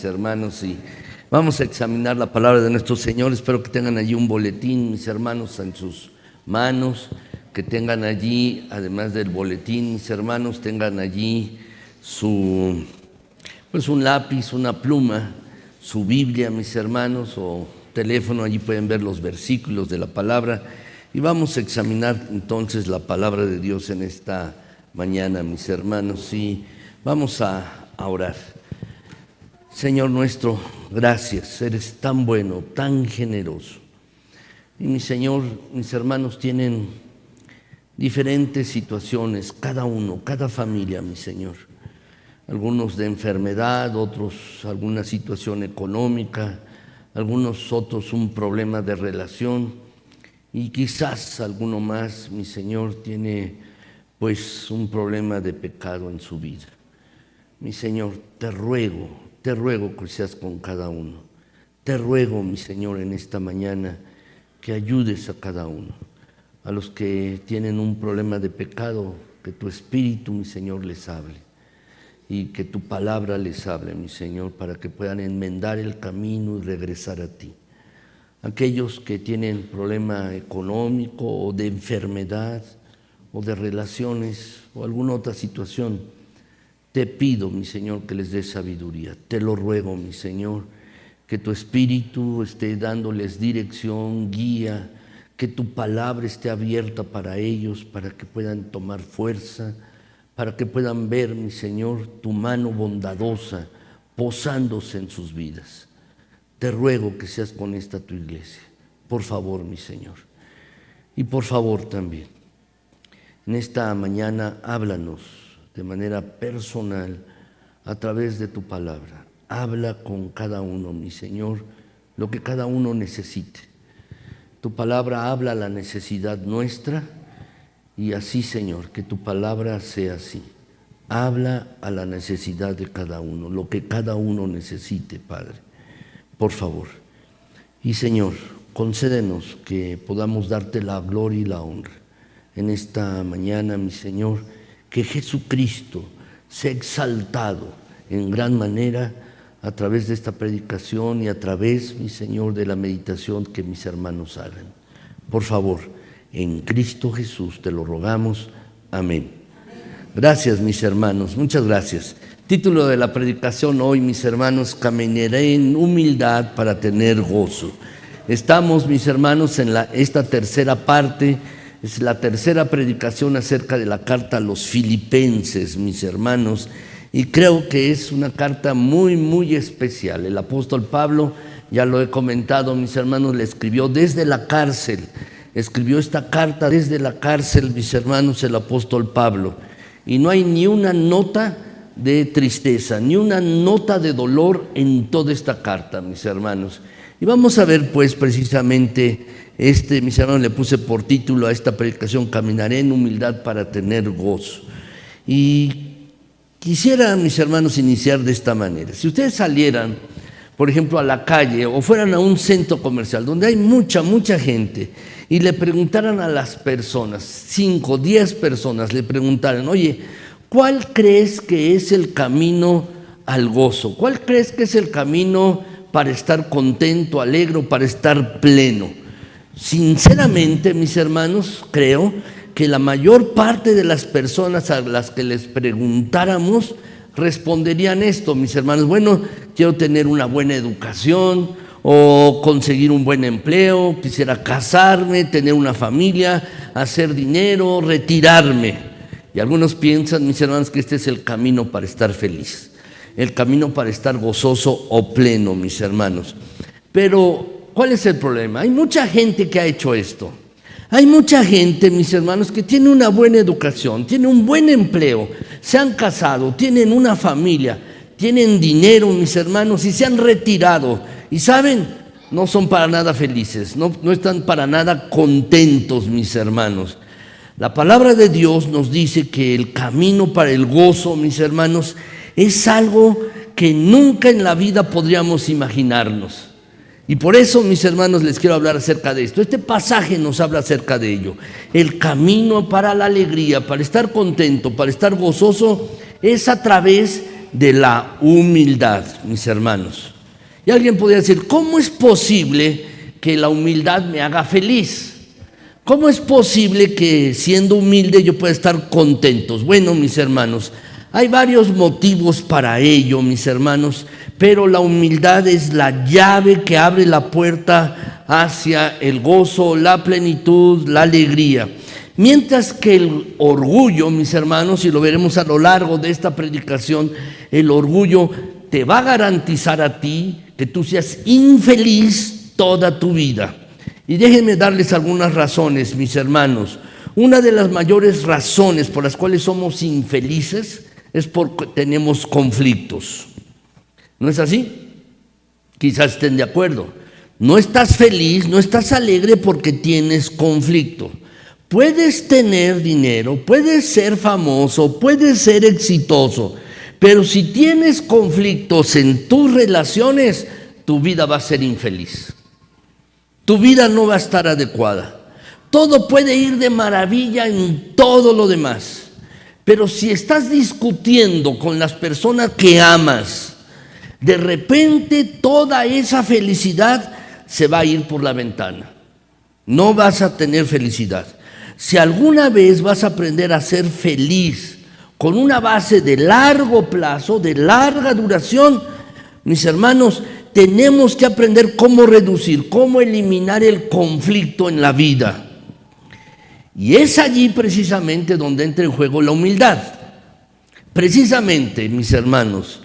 mis hermanos, y vamos a examinar la palabra de nuestro Señor. Espero que tengan allí un boletín, mis hermanos, en sus manos, que tengan allí, además del boletín, mis hermanos, tengan allí un lápiz, una pluma, su Biblia, mis hermanos, o teléfono. Allí pueden ver los versículos de la palabra, y vamos a examinar entonces la palabra de Dios en esta mañana, mis hermanos, y vamos a orar. Señor nuestro, gracias, eres tan bueno, tan generoso. Y mi Señor, mis hermanos tienen diferentes situaciones, cada uno, cada familia, mi Señor. Algunos de enfermedad, otros alguna situación económica, algunos otros un problema de relación, y quizás alguno más, mi Señor, tiene pues un problema de pecado en su vida. Mi Señor, te ruego que seas con cada uno. Te ruego, mi Señor, en esta mañana que ayudes a cada uno. A los que tienen un problema de pecado, que tu Espíritu, mi Señor, les hable. Y que tu palabra les hable, mi Señor, para que puedan enmendar el camino y regresar a ti. Aquellos que tienen problema económico o de enfermedad o de relaciones o alguna otra situación, te pido, mi Señor, que les des sabiduría. Te lo ruego, mi Señor, que tu Espíritu esté dándoles dirección, guía, que tu palabra esté abierta para ellos, para que puedan tomar fuerza, para que puedan ver, mi Señor, tu mano bondadosa posándose en sus vidas. Te ruego que seas con esta tu iglesia. Por favor, mi Señor. Y por favor también, en esta mañana háblanos de manera personal a través de tu palabra. Habla con cada uno, mi Señor, lo que cada uno necesite. Tu palabra habla la necesidad nuestra, y así, Señor, que tu palabra sea así. Habla a la necesidad de cada uno, lo que cada uno necesite, Padre. Por favor. Y Señor, concédenos que podamos darte la gloria y la honra en esta mañana, mi Señor, que Jesucristo sea exaltado en gran manera a través de esta predicación y a través, mi Señor, de la meditación que mis hermanos hagan. Por favor, en Cristo Jesús te lo rogamos. Amén. Gracias, mis hermanos, muchas gracias. Título de la predicación hoy, mis hermanos: caminaré en humildad para tener gozo. Estamos, mis hermanos, en esta tercera parte. Es la tercera predicación acerca de la carta a los Filipenses, mis hermanos, y creo que es una carta muy, muy especial. El apóstol Pablo, ya lo he comentado, mis hermanos, le escribió desde la cárcel. Escribió esta carta desde la cárcel, mis hermanos, el apóstol Pablo. Y no hay ni una nota de tristeza, ni una nota de dolor en toda esta carta, mis hermanos. Y vamos a ver pues precisamente mis hermanos, le puse por título a esta predicación: caminaré en humildad para tener gozo. Y quisiera, mis hermanos, iniciar de esta manera. Si ustedes salieran, por ejemplo, a la calle o fueran a un centro comercial donde hay mucha gente, y le preguntaran a las personas, 5, 10 personas, le preguntaran: oye, ¿cuál crees que es el camino al gozo? ¿Cuál crees que es el camino para estar contento, alegre, para estar pleno? Sinceramente, mis hermanos, creo que la mayor parte de las personas a las que les preguntáramos responderían esto, mis hermanos: bueno, quiero tener una buena educación, o conseguir un buen empleo, quisiera casarme, tener una familia, hacer dinero, retirarme. Y algunos piensan, mis hermanos, que este es el camino para estar feliz, el camino para estar gozoso o pleno, mis hermanos. Pero ¿cuál es el problema? Hay mucha gente que ha hecho esto. Hay mucha gente, mis hermanos, que tiene una buena educación, tiene un buen empleo, se han casado, tienen una familia, tienen dinero, mis hermanos, y se han retirado. Y saben, no son para nada felices, no están para nada contentos, mis hermanos. La palabra de Dios nos dice que el camino para el gozo, mis hermanos, es algo que nunca en la vida podríamos imaginarnos. Y por eso, mis hermanos, les quiero hablar acerca de esto. Este pasaje nos habla acerca de ello. El camino para la alegría, para estar contento, para estar gozoso, es a través de la humildad, mis hermanos. Y alguien podría decir, ¿cómo es posible que la humildad me haga feliz? ¿Cómo es posible que siendo humilde yo pueda estar contento? Bueno, mis hermanos, hay varios motivos para ello, mis hermanos, pero la humildad es la llave que abre la puerta hacia el gozo, la plenitud, la alegría. Mientras que el orgullo, mis hermanos, y lo veremos a lo largo de esta predicación, el orgullo te va a garantizar a ti que tú seas infeliz toda tu vida. Y déjenme darles algunas razones, mis hermanos. Una de las mayores razones por las cuales somos infelices es porque tenemos conflictos. ¿No es así? Quizás estén de acuerdo. No estás feliz, no estás alegre porque tienes conflicto. Puedes tener dinero, puedes ser famoso, puedes ser exitoso, pero si tienes conflictos en tus relaciones, tu vida va a ser infeliz. Tu vida no va a estar adecuada. Todo puede ir de maravilla en todo lo demás, pero si estás discutiendo con las personas que amas, de repente toda esa felicidad se va a ir por la ventana. No vas a tener felicidad. Si alguna vez vas a aprender a ser feliz con una base de largo plazo, de larga duración, mis hermanos, tenemos que aprender cómo reducir, cómo eliminar el conflicto en la vida. Y es allí precisamente donde entra en juego la humildad. Precisamente, mis hermanos,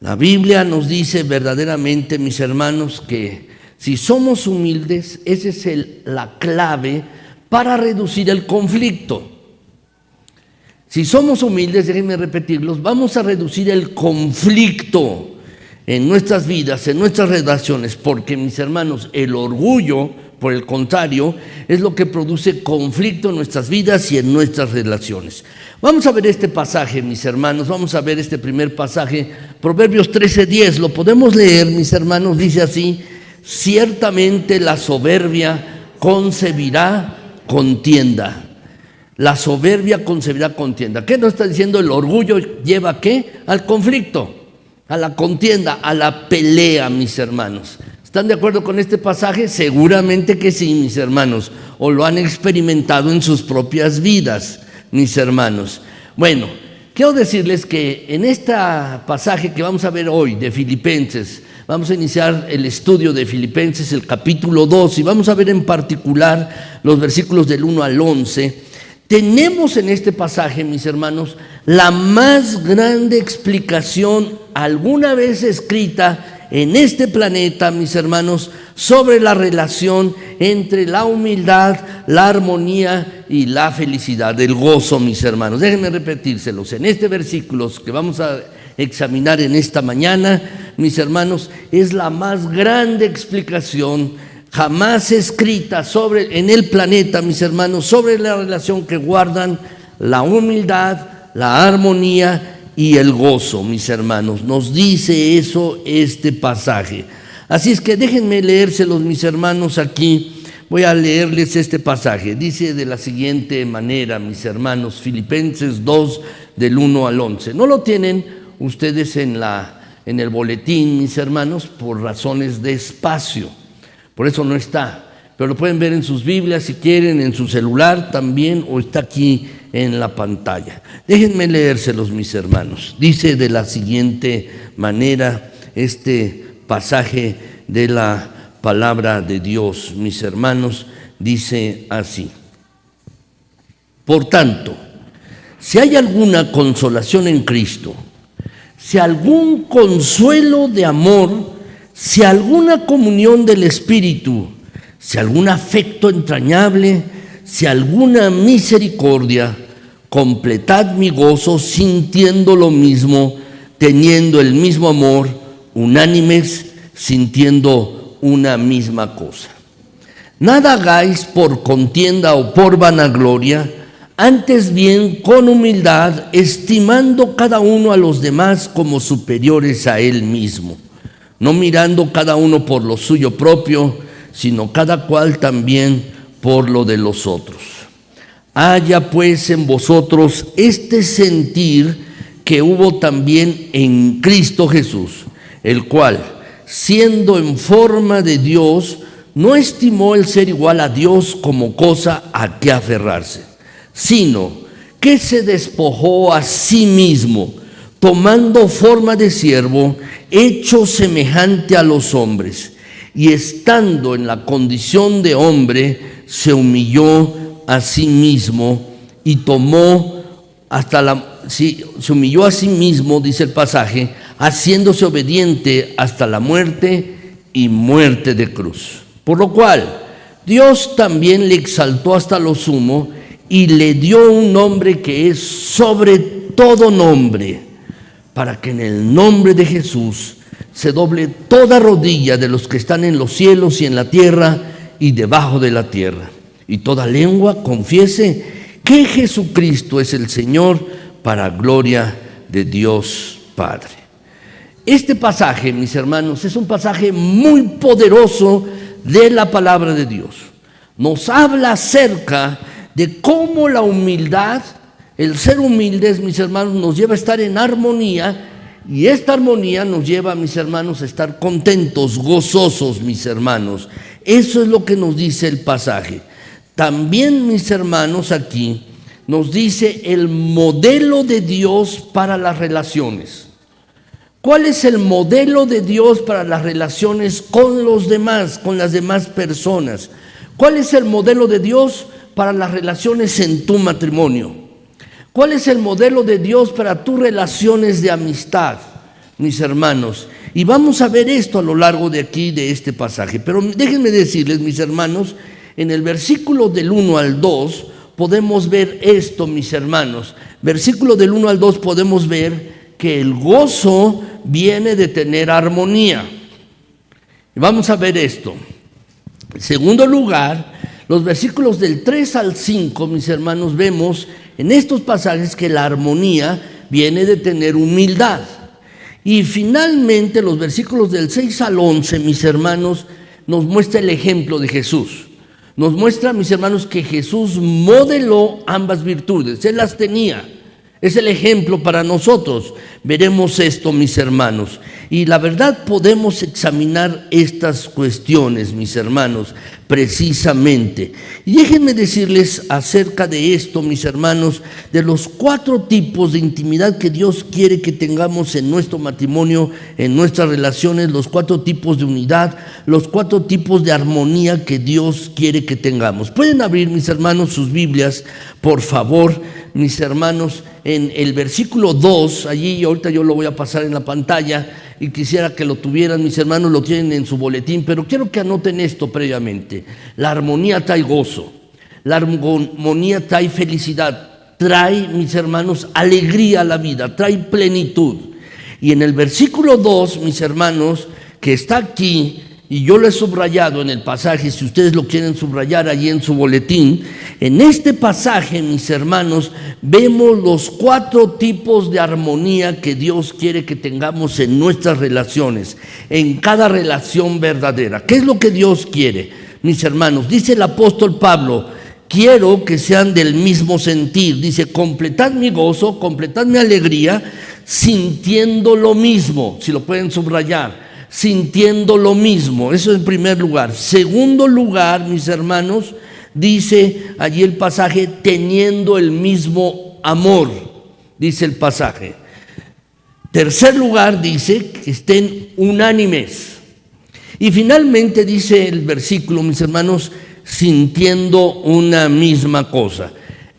la Biblia nos dice verdaderamente, mis hermanos, que si somos humildes, esa es la clave para reducir el conflicto. Si somos humildes, déjenme repetirlos, vamos a reducir el conflicto en nuestras vidas, en nuestras relaciones, porque, mis hermanos, el orgullo, por el contrario, es lo que produce conflicto en nuestras vidas y en nuestras relaciones. Vamos a ver este pasaje, mis hermanos, vamos a ver este primer pasaje, Proverbios 13:10, lo podemos leer, mis hermanos, dice así: ciertamente la soberbia concebirá contienda. La soberbia concebirá contienda. ¿Qué nos está diciendo? El orgullo lleva ¿a qué? Al conflicto, a la contienda, a la pelea, mis hermanos. ¿Están de acuerdo con este pasaje? Seguramente que sí, mis hermanos, o lo han experimentado en sus propias vidas, mis hermanos. Bueno, quiero decirles que en este pasaje que vamos a ver hoy de Filipenses, vamos a iniciar el estudio de Filipenses, el capítulo 2, y vamos a ver en particular los versículos del 1 al 11. Tenemos en este pasaje, mis hermanos, la más grande explicación alguna vez escrita en este planeta, mis hermanos, sobre la relación entre la humildad, la armonía y la felicidad, el gozo, mis hermanos. Déjenme repetírselos. En este versículo que vamos a examinar en esta mañana, mis hermanos, es la más grande explicación jamás escrita en el planeta, mis hermanos, sobre la relación que guardan la humildad, la armonía y el gozo, mis hermanos. Nos dice eso este pasaje. Así es que déjenme leérselos, mis hermanos, aquí. Voy a leerles este pasaje. Dice de la siguiente manera, mis hermanos, Filipenses 2, del 1 al 11. No lo tienen ustedes en el boletín, mis hermanos, por razones de espacio. Por eso no está, pero lo pueden ver en sus Biblias si quieren, en su celular también, o está aquí en la pantalla. Déjenme leérselos, mis hermanos. Dice de la siguiente manera este pasaje de la palabra de Dios, mis hermanos, dice así: por tanto, si hay alguna consolación en Cristo, si algún consuelo de amor, si alguna comunión del Espíritu, si algún afecto entrañable, si alguna misericordia, completad mi gozo sintiendo lo mismo, teniendo el mismo amor, unánimes, sintiendo una misma cosa. Nada hagáis por contienda o por vanagloria, antes bien con humildad, estimando cada uno a los demás como superiores a él mismo, no mirando cada uno por lo suyo propio, sino cada cual también por lo de los otros. Haya pues en vosotros este sentir que hubo también en Cristo Jesús, el cual, siendo en forma de Dios, no estimó el ser igual a Dios como cosa a que aferrarse, sino que se despojó a sí mismo, tomando forma de siervo, hecho semejante a los hombres, y estando en la condición de hombre, se humilló a sí mismo y tomó se humilló a sí mismo, dice el pasaje, haciéndose obediente hasta la muerte y muerte de cruz. Por lo cual, Dios también le exaltó hasta lo sumo y le dio un nombre que es sobre todo nombre, para que en el nombre de Jesús se doble toda rodilla de los que están en los cielos y en la tierra y debajo de la tierra, y toda lengua confiese que Jesucristo es el Señor, para gloria de Dios Padre. Este pasaje, mis hermanos, es un pasaje muy poderoso de la palabra de Dios. Nos habla acerca de cómo la humildad, el ser humildes, mis hermanos, nos lleva a estar en armonía, y esta armonía nos lleva, mis hermanos, a estar contentos, gozosos, mis hermanos. Eso es lo que nos dice el pasaje. También, mis hermanos, aquí nos dice el modelo de Dios para las relaciones. ¿Cuál es el modelo de Dios para las relaciones con los demás, con las demás personas? ¿Cuál es el modelo de Dios para las relaciones en tu matrimonio? ¿Cuál es el modelo de Dios para tus relaciones de amistad, mis hermanos? Y vamos a ver esto a lo largo de aquí, de este pasaje. Pero déjenme decirles, mis hermanos, en el versículo del 1 al 2 podemos ver esto, mis hermanos. Versículo del 1 al 2 podemos ver que el gozo viene de tener armonía. Y vamos a ver esto. En segundo lugar, los versículos del 3 al 5, mis hermanos, vemos en estos pasajes que la armonía viene de tener humildad. Y finalmente los versículos del 6 al 11, mis hermanos, nos muestra el ejemplo de Jesús. Nos muestra, mis hermanos, que Jesús modeló ambas virtudes. Él las tenía. Es el ejemplo para nosotros. Veremos esto, mis hermanos. Y la verdad, podemos examinar estas cuestiones, mis hermanos, precisamente. Y déjenme decirles acerca de esto, mis hermanos, de los 4 tipos de intimidad que Dios quiere que tengamos en nuestro matrimonio, en nuestras relaciones, los 4 tipos de unidad, los 4 tipos de armonía que Dios quiere que tengamos. Pueden abrir, mis hermanos, sus Biblias, por favor, mis hermanos, en el versículo 2, allí ahorita yo lo voy a pasar en la pantalla y quisiera que lo tuvieran, mis hermanos, lo tienen en su boletín, pero quiero que anoten esto previamente. La armonía trae gozo, la armonía trae felicidad, trae, mis hermanos, alegría a la vida, trae plenitud. Y en el versículo 2, mis hermanos, que está aquí, y yo lo he subrayado en el pasaje, si ustedes lo quieren subrayar allí en su boletín, en este pasaje, mis hermanos, vemos los 4 tipos de armonía que Dios quiere que tengamos en nuestras relaciones, en cada relación verdadera. ¿Qué es lo que Dios quiere, mis hermanos? Dice el apóstol Pablo: quiero que sean del mismo sentir. Dice: completad mi gozo, completad mi alegría, sintiendo lo mismo. Si lo pueden subrayar, sintiendo lo mismo. Eso en primer lugar. Segundo lugar, mis hermanos, dice allí el pasaje: teniendo el mismo amor, dice el pasaje. Tercer lugar, dice que estén unánimes. Y finalmente dice el versículo, mis hermanos, sintiendo una misma cosa.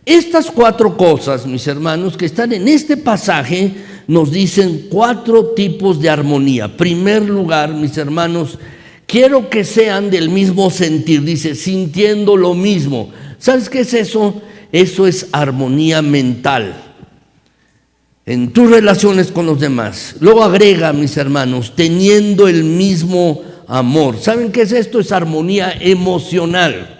Estas 4 cosas, mis hermanos, que están en este pasaje, nos dicen 4 tipos de armonía. Primer lugar, mis hermanos, quiero que sean del mismo sentir. Dice, sintiendo lo mismo. ¿Sabes qué es eso? Eso es armonía mental en tus relaciones con los demás. Luego agrega, mis hermanos, teniendo el mismo amor. ¿Saben qué es esto? Es armonía emocional.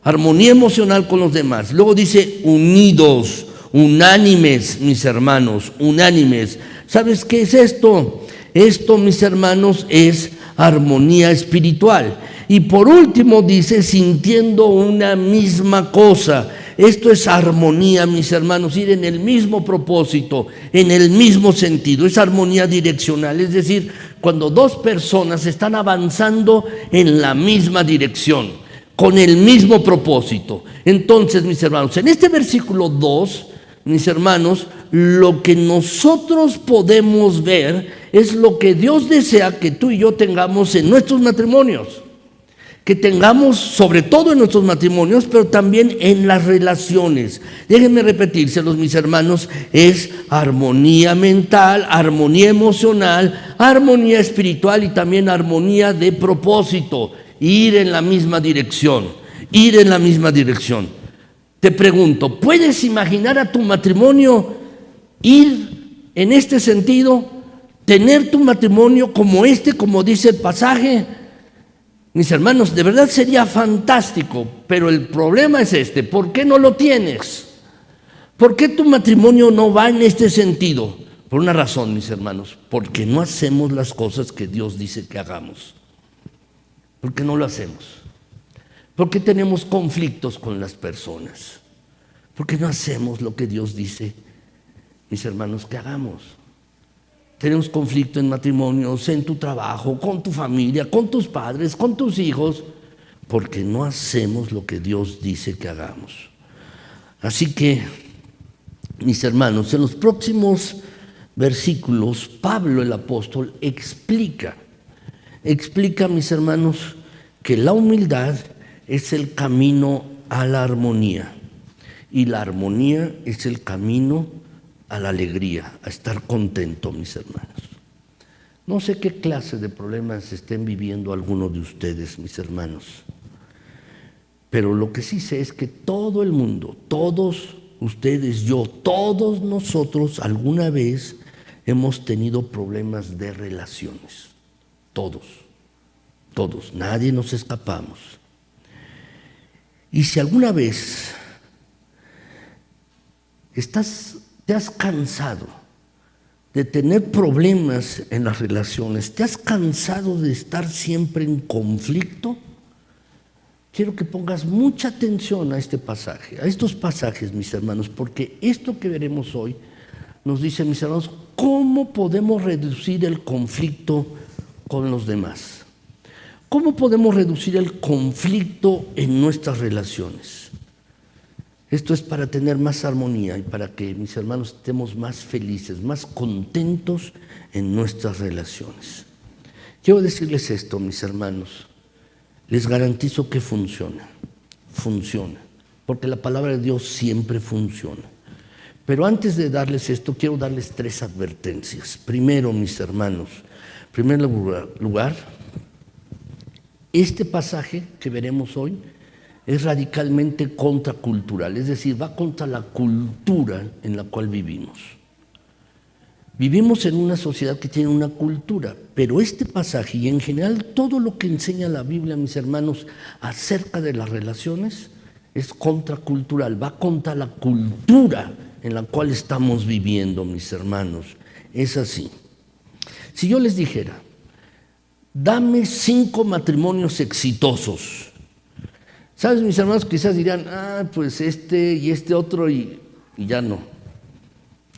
Armonía emocional con los demás. Luego dice unidos, unánimes, mis hermanos, unánimes. ¿Sabes qué es esto? Esto, mis hermanos, es armonía espiritual. Y por último dice sintiendo una misma cosa. Esto es armonía, mis hermanos, ir en el mismo propósito, en el mismo sentido. Es armonía direccional, es decir, cuando dos personas están avanzando en la misma dirección, con el mismo propósito. Entonces, mis hermanos, en este versículo 2, mis hermanos, lo que nosotros podemos ver es lo que Dios desea que tú y yo tengamos en nuestros matrimonios. Que tengamos sobre todo en nuestros matrimonios, pero también en las relaciones. Déjenme repetírselos, mis hermanos, es armonía mental, armonía emocional, armonía espiritual y también armonía de propósito. Ir en la misma dirección, ir en la misma dirección. Te pregunto, ¿puedes imaginar a tu matrimonio ir en este sentido? Tener tu matrimonio como dice el pasaje. Mis hermanos, de verdad sería fantástico, pero el problema es este: ¿por qué no lo tienes? ¿Por qué tu matrimonio no va en este sentido? Por una razón, mis hermanos: porque no hacemos las cosas que Dios dice que hagamos. ¿Por qué no lo hacemos? Porque tenemos conflictos con las personas. Porque no hacemos lo que Dios dice, mis hermanos, que hagamos. Tenemos conflicto en matrimonios, en tu trabajo, con tu familia, con tus padres, con tus hijos, porque no hacemos lo que Dios dice que hagamos. Así que, mis hermanos, en los próximos versículos, Pablo el apóstol explica, mis hermanos, que la humildad es el camino a la armonía y la armonía es el camino a la alegría, a estar contento, mis hermanos. No sé qué clase de problemas estén viviendo algunos de ustedes, mis hermanos, pero lo que sí sé es que todo el mundo, todos ustedes, yo, todos nosotros alguna vez hemos tenido problemas de relaciones. Todos, nadie nos escapamos. Y si alguna vez te has cansado de tener problemas en las relaciones, te has cansado de estar siempre en conflicto, quiero que pongas mucha atención a este pasaje, a estos pasajes, mis hermanos, porque esto que veremos hoy nos dice, mis hermanos, cómo podemos reducir el conflicto con los demás. ¿Cómo podemos reducir el conflicto en nuestras relaciones? Esto es para tener más armonía y para que, mis hermanos, estemos más felices, más contentos en nuestras relaciones. Quiero decirles esto, mis hermanos, les garantizo que funciona, porque la palabra de Dios siempre funciona. Pero antes de darles esto, quiero darles 3 advertencias. Primero, mis hermanos, en primer lugar, este pasaje que veremos hoy es radicalmente contracultural, es decir, va contra la cultura en la cual vivimos. Vivimos en una sociedad que tiene una cultura, pero este pasaje y en general todo lo que enseña la Biblia, mis hermanos, acerca de las relaciones es contracultural, va contra la cultura en la cual estamos viviendo, mis hermanos. Es así. Si yo les dijera, dame 5 matrimonios exitosos, ¿sabes, mis hermanos? Quizás dirían, pues este y este otro y ya no.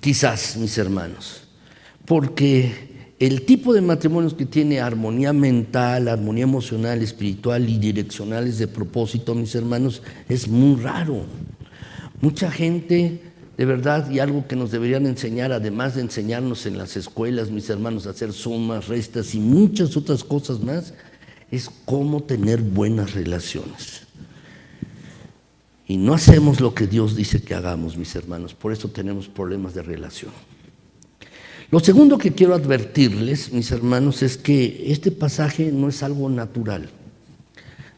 Quizás, mis hermanos, porque el tipo de matrimonios que tiene armonía mental, armonía emocional, espiritual y direccionales de propósito, mis hermanos, es muy raro. Mucha gente, de verdad, y algo que nos deberían enseñar, además de enseñarnos en las escuelas, mis hermanos, a hacer sumas, restas y muchas otras cosas más, es cómo tener buenas relaciones. Y no hacemos lo que Dios dice que hagamos, mis hermanos, por eso tenemos problemas de relación. Lo segundo que quiero advertirles, mis hermanos, es que este pasaje no es algo natural.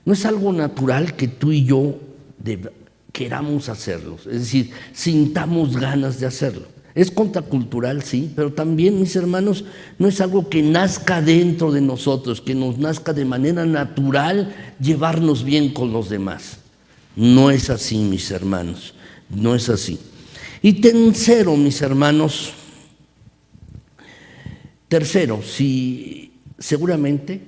No es algo natural que tú y yo queramos hacerlo, es decir, sintamos ganas de hacerlo. Es contracultural, sí, pero también, mis hermanos, no es algo que nazca dentro de nosotros, que nos nazca de manera natural llevarnos bien con los demás. No es así, mis hermanos, no es así. Y tercero, mis hermanos, si seguramente,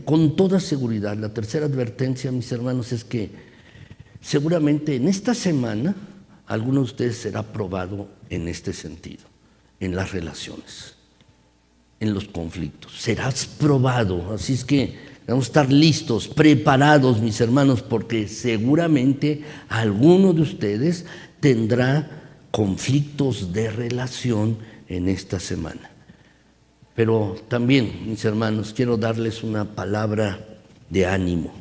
con toda seguridad, la tercera advertencia, mis hermanos, es que Seguramente en esta semana alguno de ustedes será probado en este sentido, en las relaciones, en los conflictos. Serás probado, así es que vamos a estar listos, preparados, mis hermanos, porque seguramente alguno de ustedes tendrá conflictos de relación en esta semana. Pero también, mis hermanos, quiero darles una palabra de ánimo.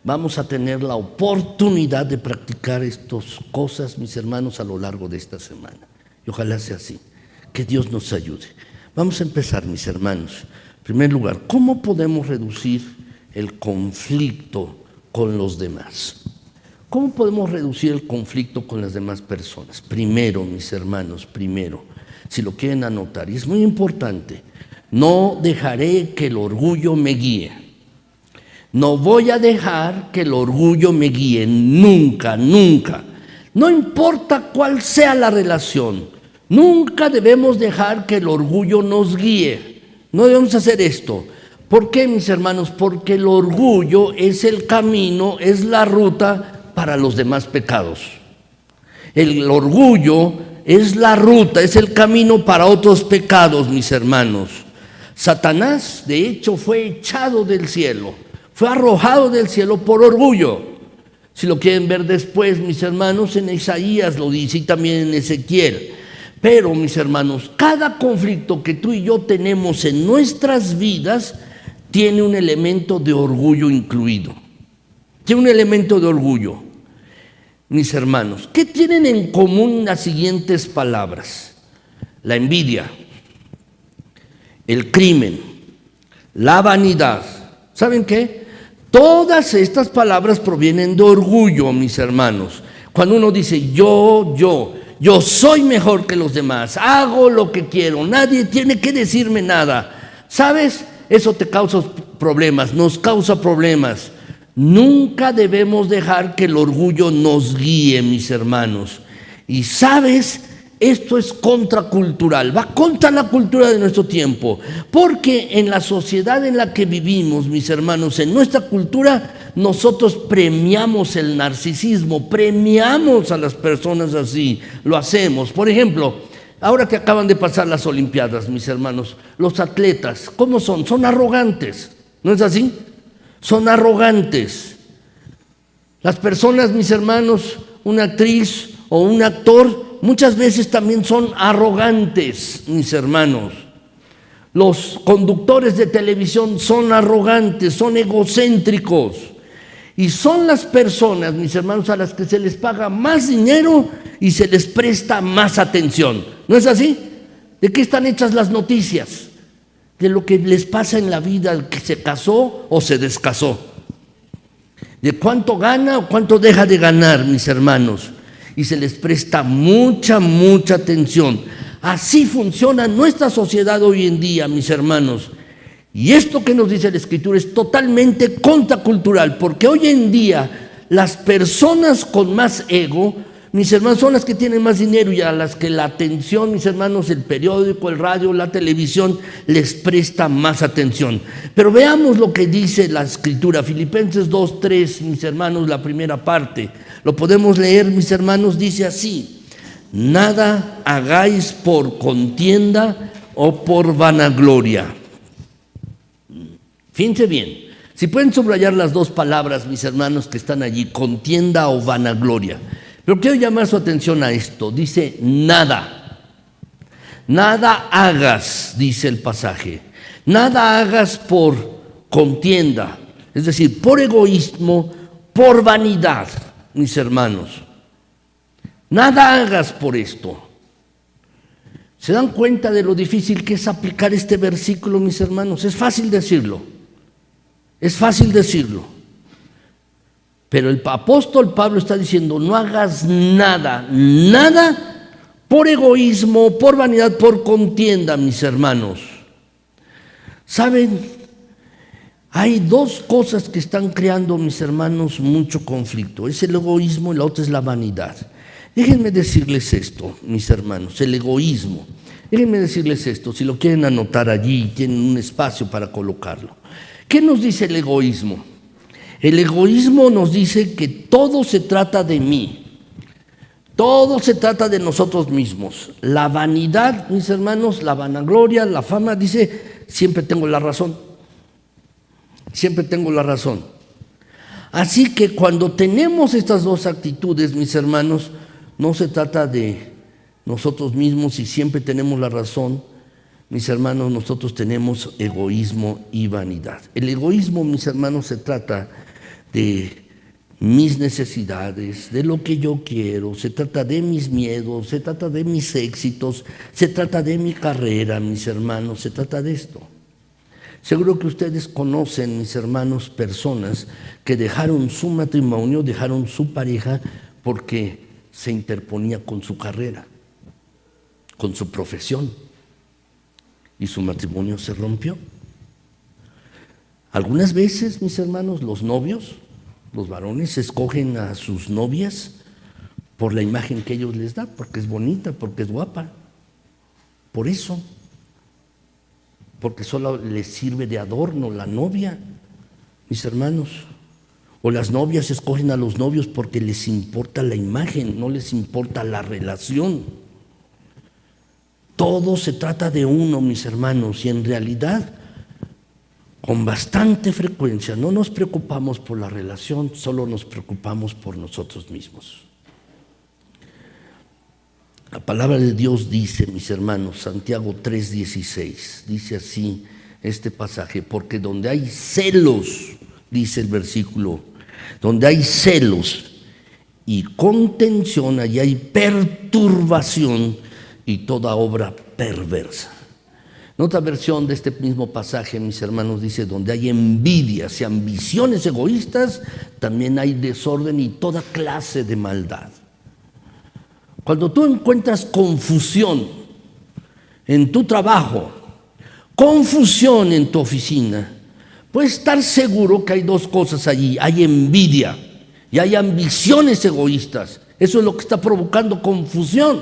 Vamos a tener la oportunidad de practicar estas cosas, mis hermanos, a lo largo de esta semana. Y ojalá sea así. Que Dios nos ayude. Vamos a empezar, mis hermanos. En primer lugar, ¿cómo podemos reducir el conflicto con los demás? ¿Cómo podemos reducir el conflicto con las demás personas? Primero, mis hermanos, si lo quieren anotar, y es muy importante, no dejaré que el orgullo me guíe. No voy a dejar que el orgullo me guíe, nunca, nunca. No importa cuál sea la relación, nunca debemos dejar que el orgullo nos guíe. No debemos hacer esto. ¿Por qué, mis hermanos? Porque el orgullo es el camino, es la ruta para los demás pecados. El orgullo es la ruta, es el camino para otros pecados, mis hermanos. Satanás, de hecho, fue echado del cielo. Fue arrojado del cielo por orgullo. Si lo quieren ver después, mis hermanos, en Isaías lo dice y también en Ezequiel. Pero, mis hermanos, cada conflicto que tú y yo tenemos en nuestras vidas tiene un elemento de orgullo incluido. Tiene un elemento de orgullo. Mis hermanos, ¿qué tienen en común las siguientes palabras? La envidia, el crimen, la vanidad. ¿Saben qué? Todas estas palabras provienen de orgullo, mis hermanos. Cuando uno dice yo soy mejor que los demás, hago lo que quiero, nadie tiene que decirme nada. ¿Sabes? Eso te causa problemas, nos causa problemas. Nunca debemos dejar que el orgullo nos guíe, mis hermanos. Y ¿sabes? Esto es contracultural, va contra la cultura de nuestro tiempo, porque en la sociedad en la que vivimos, mis hermanos, en nuestra cultura, nosotros premiamos el narcisismo, premiamos a las personas así, lo hacemos. Por ejemplo, ahora que acaban de pasar las Olimpiadas, mis hermanos, los atletas, ¿cómo son? Son arrogantes, ¿no es así? Son arrogantes. Las personas, mis hermanos, una actriz o un actor, muchas veces también son arrogantes, mis hermanos. Los conductores de televisión son arrogantes, son egocéntricos. Y son las personas, mis hermanos, a las que se les paga más dinero y se les presta más atención. ¿No es así? ¿De qué están hechas las noticias? De lo que les pasa en la vida al que se casó o se descasó. De cuánto gana o cuánto deja de ganar, mis hermanos. Y se les presta mucha atención. Así funciona nuestra sociedad hoy en día, mis hermanos. Y esto que nos dice la Escritura es totalmente contracultural, porque hoy en día las personas con más ego, mis hermanos, son las que tienen más dinero y a las que la atención, mis hermanos, el periódico, el radio, la televisión, les presta más atención. Pero veamos lo que dice la Escritura, Filipenses 2:3, mis hermanos, la primera parte. Lo podemos leer, mis hermanos, dice así: nada hagáis por contienda o por vanagloria. Fíjense bien, si pueden subrayar las dos palabras, mis hermanos, que están allí, contienda o vanagloria. Pero quiero llamar su atención a esto, dice nada. Nada hagas, dice el pasaje. Nada hagas por contienda, es decir, por egoísmo, por vanidad, mis hermanos. Nada hagas por esto. ¿Se dan cuenta de lo difícil que es aplicar este versículo, mis hermanos? Es fácil decirlo. Es fácil decirlo. Pero el apóstol Pablo está diciendo, no hagas nada por egoísmo, por vanidad, por contienda, mis hermanos. ¿Saben? Hay dos cosas que están creando, mis hermanos, mucho conflicto. Es el egoísmo y la otra es la vanidad. Déjenme decirles esto, mis hermanos, el egoísmo. Déjenme decirles esto, si lo quieren anotar allí, tienen un espacio para colocarlo. ¿Qué nos dice el egoísmo? El egoísmo nos dice que todo se trata de mí. Todo se trata de nosotros mismos. La vanidad, mis hermanos, la vanagloria, la fama, dice, siempre tengo la razón. Siempre tengo la razón. Así que cuando tenemos estas dos actitudes, mis hermanos, no se trata de nosotros mismos y siempre tenemos la razón. Mis hermanos, nosotros tenemos egoísmo y vanidad. El egoísmo, mis hermanos, se trata de mis necesidades, de lo que yo quiero, se trata de mis miedos, se trata de mis éxitos, se trata de mi carrera, mis hermanos, se trata de esto. Seguro que ustedes conocen, mis hermanos, personas que dejaron su matrimonio, dejaron su pareja porque se interponía con su carrera, con su profesión, y su matrimonio se rompió. Algunas veces, mis hermanos, los novios, los varones escogen a sus novias por la imagen que ellos les dan, porque es bonita, porque es guapa. Por eso, porque solo les sirve de adorno la novia, mis hermanos. O las novias escogen a los novios porque les importa la imagen, no les importa la relación. Todo se trata de uno, mis hermanos, y en realidad, con bastante frecuencia, no nos preocupamos por la relación, solo nos preocupamos por nosotros mismos. La palabra de Dios dice, mis hermanos, Santiago 3:16, dice así este pasaje, porque donde hay celos, dice el versículo, donde hay celos y contención, allí hay perturbación y toda obra perversa. En otra versión de este mismo pasaje, mis hermanos, dice, donde hay envidias y ambiciones egoístas, también hay desorden y toda clase de maldad. Cuando tú encuentras confusión en tu trabajo, confusión en tu oficina, puedes estar seguro que hay dos cosas allí. Hay envidia y hay ambiciones egoístas. Eso es lo que está provocando confusión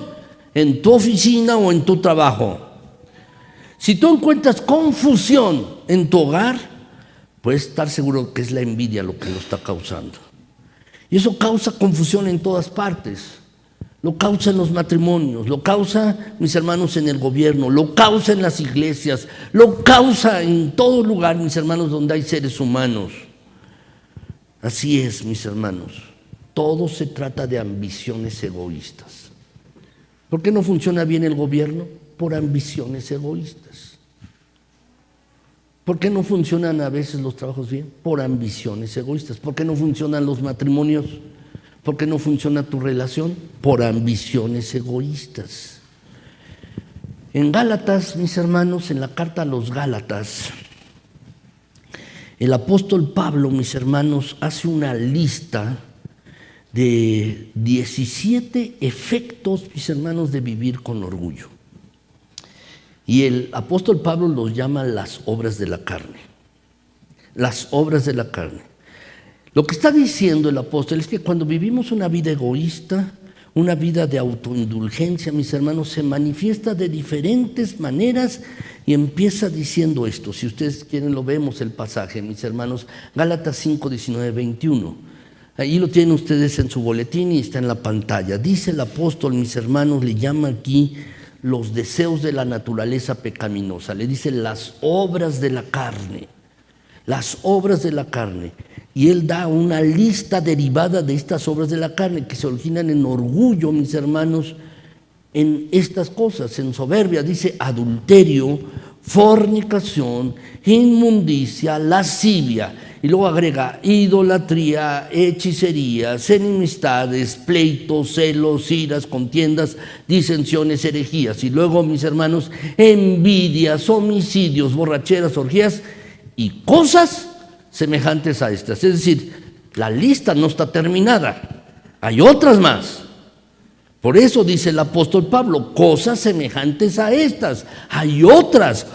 en tu oficina o en tu trabajo. Si tú encuentras confusión en tu hogar, puedes estar seguro que es la envidia lo que lo está causando. Y eso causa confusión en todas partes. Lo causa en los matrimonios, lo causa, mis hermanos, en el gobierno, lo causa en las iglesias, lo causa en todo lugar, mis hermanos, donde hay seres humanos. Así es, mis hermanos. Todo se trata de ambiciones egoístas. ¿Por qué no funciona bien el gobierno? Por ambiciones egoístas. ¿Por qué no funcionan a veces los trabajos bien? Por ambiciones egoístas. ¿Por qué no funcionan los matrimonios? ¿Por qué no funciona tu relación? Por ambiciones egoístas. En Gálatas, mis hermanos, en la carta a los Gálatas, el apóstol Pablo, mis hermanos, hace una lista de 17 efectos, mis hermanos, de vivir con orgullo. Y el apóstol Pablo los llama las obras de la carne. Las obras de la carne. Lo que está diciendo el apóstol es que cuando vivimos una vida egoísta, una vida de autoindulgencia, mis hermanos, se manifiesta de diferentes maneras y empieza diciendo esto. Si ustedes quieren lo vemos el pasaje, mis hermanos, Gálatas 5, 19, 21. Ahí lo tienen ustedes en su boletín y está en la pantalla. Dice el apóstol, mis hermanos, le llama aquí los deseos de la naturaleza pecaminosa. Le dice las obras de la carne. Las obras de la carne. Y él da una lista derivada de estas obras de la carne que se originan en orgullo, mis hermanos, en estas cosas, en soberbia. Dice adulterio, fornicación, inmundicia, lascivia. Y luego agrega idolatría, hechicerías, enemistades, pleitos, celos, iras, contiendas, disensiones, herejías. Y luego, mis hermanos, envidias, homicidios, borracheras, orgías y cosas semejantes a estas. Es decir, la lista no está terminada, hay otras más. Por eso dice el apóstol Pablo, cosas semejantes a estas. Hay otras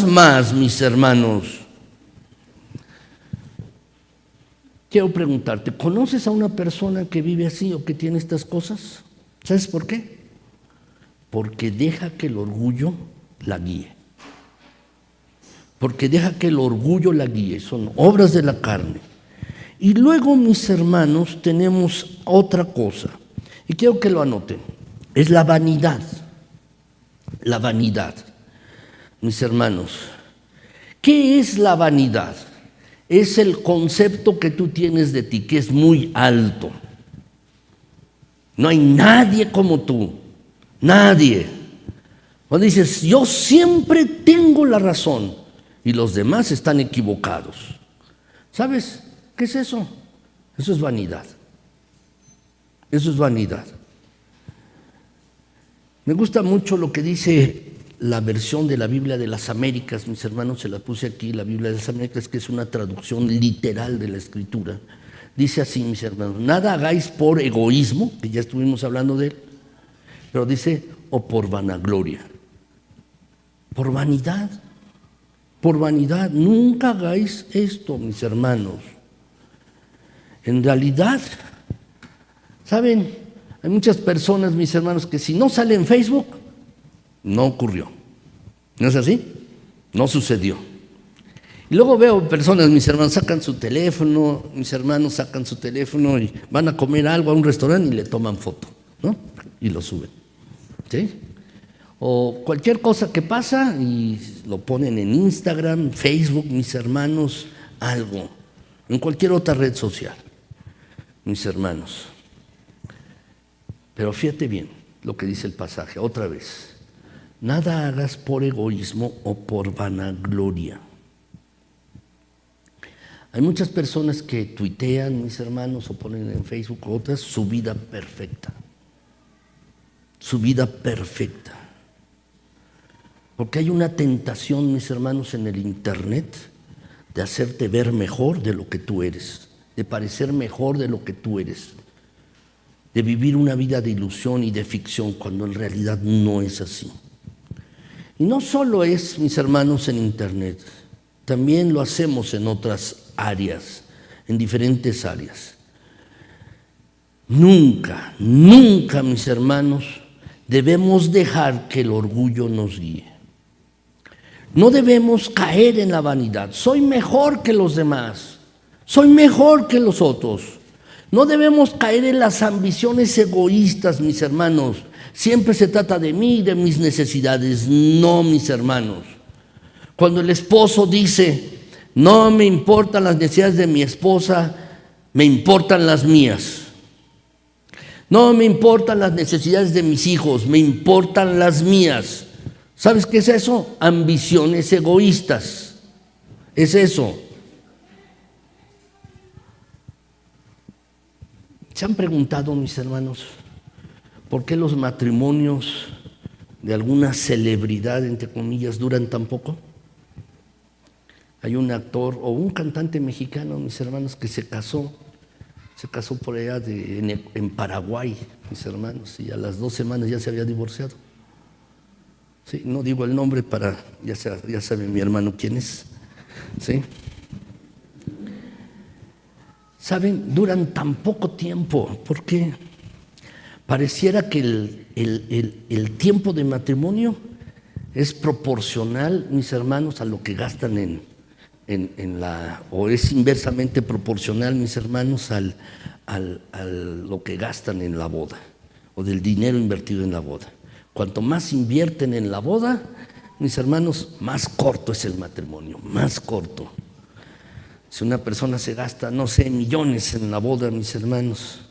más, mis hermanos. Quiero preguntarte, ¿conoces a una persona que vive así o que tiene estas cosas? ¿Sabes por qué? Porque deja que el orgullo la guíe. Porque deja que el orgullo la guíe. Son obras de la carne. Y luego, mis hermanos, tenemos otra cosa, y quiero que lo anoten, es la vanidad. La vanidad. Mis hermanos, ¿qué es la vanidad? Es el concepto que tú tienes de ti, que es muy alto. No hay nadie como tú, nadie. Cuando dices, yo siempre tengo la razón y los demás están equivocados. ¿Sabes qué es eso? Eso es vanidad. Eso es vanidad. Me gusta mucho lo que dice la versión de la Biblia de las Américas, mis hermanos, se la puse aquí, la Biblia de las Américas, que es una traducción literal de la Escritura. Dice así, mis hermanos, nada hagáis por egoísmo, que ya estuvimos hablando de él, pero dice, o por vanagloria. Por vanidad, nunca hagáis esto, mis hermanos. En realidad, ¿saben? Hay muchas personas, mis hermanos, que si no sale en Facebook, no ocurrió. ¿No es así? No sucedió. Y luego veo personas, mis hermanos, sacan su teléfono, y van a comer algo a un restaurante y le toman foto, ¿no? Y lo suben. ¿Sí? O cualquier cosa que pasa y lo ponen en Instagram, Facebook, mis hermanos, algo. En cualquier otra red social, mis hermanos. Pero fíjate bien lo que dice el pasaje, otra vez. Nada hagas por egoísmo o por vanagloria. Hay muchas personas que tuitean, mis hermanos, o ponen en Facebook o otras, su vida perfecta. Su vida perfecta. Porque hay una tentación, mis hermanos, en el internet de hacerte ver mejor de lo que tú eres, de parecer mejor de lo que tú eres, de vivir una vida de ilusión y de ficción cuando en realidad no es así. Y no solo es, mis hermanos, en internet, también lo hacemos en otras áreas, en diferentes áreas. Nunca, nunca, mis hermanos, debemos dejar que el orgullo nos guíe. No debemos caer en la vanidad. Soy mejor que los demás, soy mejor que los otros. No debemos caer en las ambiciones egoístas, mis hermanos. Siempre se trata de mí y de mis necesidades. No, mis hermanos. Cuando el esposo dice, no me importan las necesidades de mi esposa, me importan las mías. No me importan las necesidades de mis hijos, me importan las mías. ¿Sabes qué es eso? Ambiciones egoístas. Es eso. ¿Se han preguntado, mis hermanos, por qué los matrimonios de alguna celebridad, entre comillas, duran tan poco? Hay un actor o un cantante mexicano, mis hermanos, que se casó por allá en Paraguay, mis hermanos, y a las 2 semanas ya se había divorciado. Sí, no digo el nombre ya sabe mi hermano quién es. ¿Sí? ¿Saben? Duran tan poco tiempo porque pareciera que el tiempo de matrimonio es proporcional, mis hermanos, a lo que gastan o es inversamente proporcional, mis hermanos, a lo que gastan en la boda o del dinero invertido en la boda. Cuanto más invierten en la boda, mis hermanos, más corto es el matrimonio, más corto. Si una persona se gasta, no sé, millones en la boda, mis hermanos,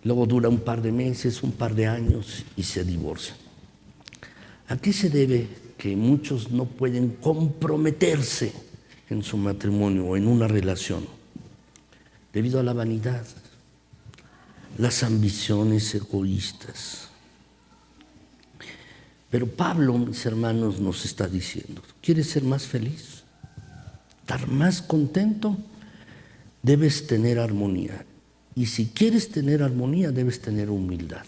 luego dura un par de meses, un par de años y se divorcian. ¿A qué se debe que muchos no pueden comprometerse en su matrimonio o en una relación? Debido a la vanidad, las ambiciones egoístas. Pero Pablo, mis hermanos, nos está diciendo, ¿quieres ser más feliz? ¿Estar más contento? Debes tener armonía. Y si quieres tener armonía, debes tener humildad.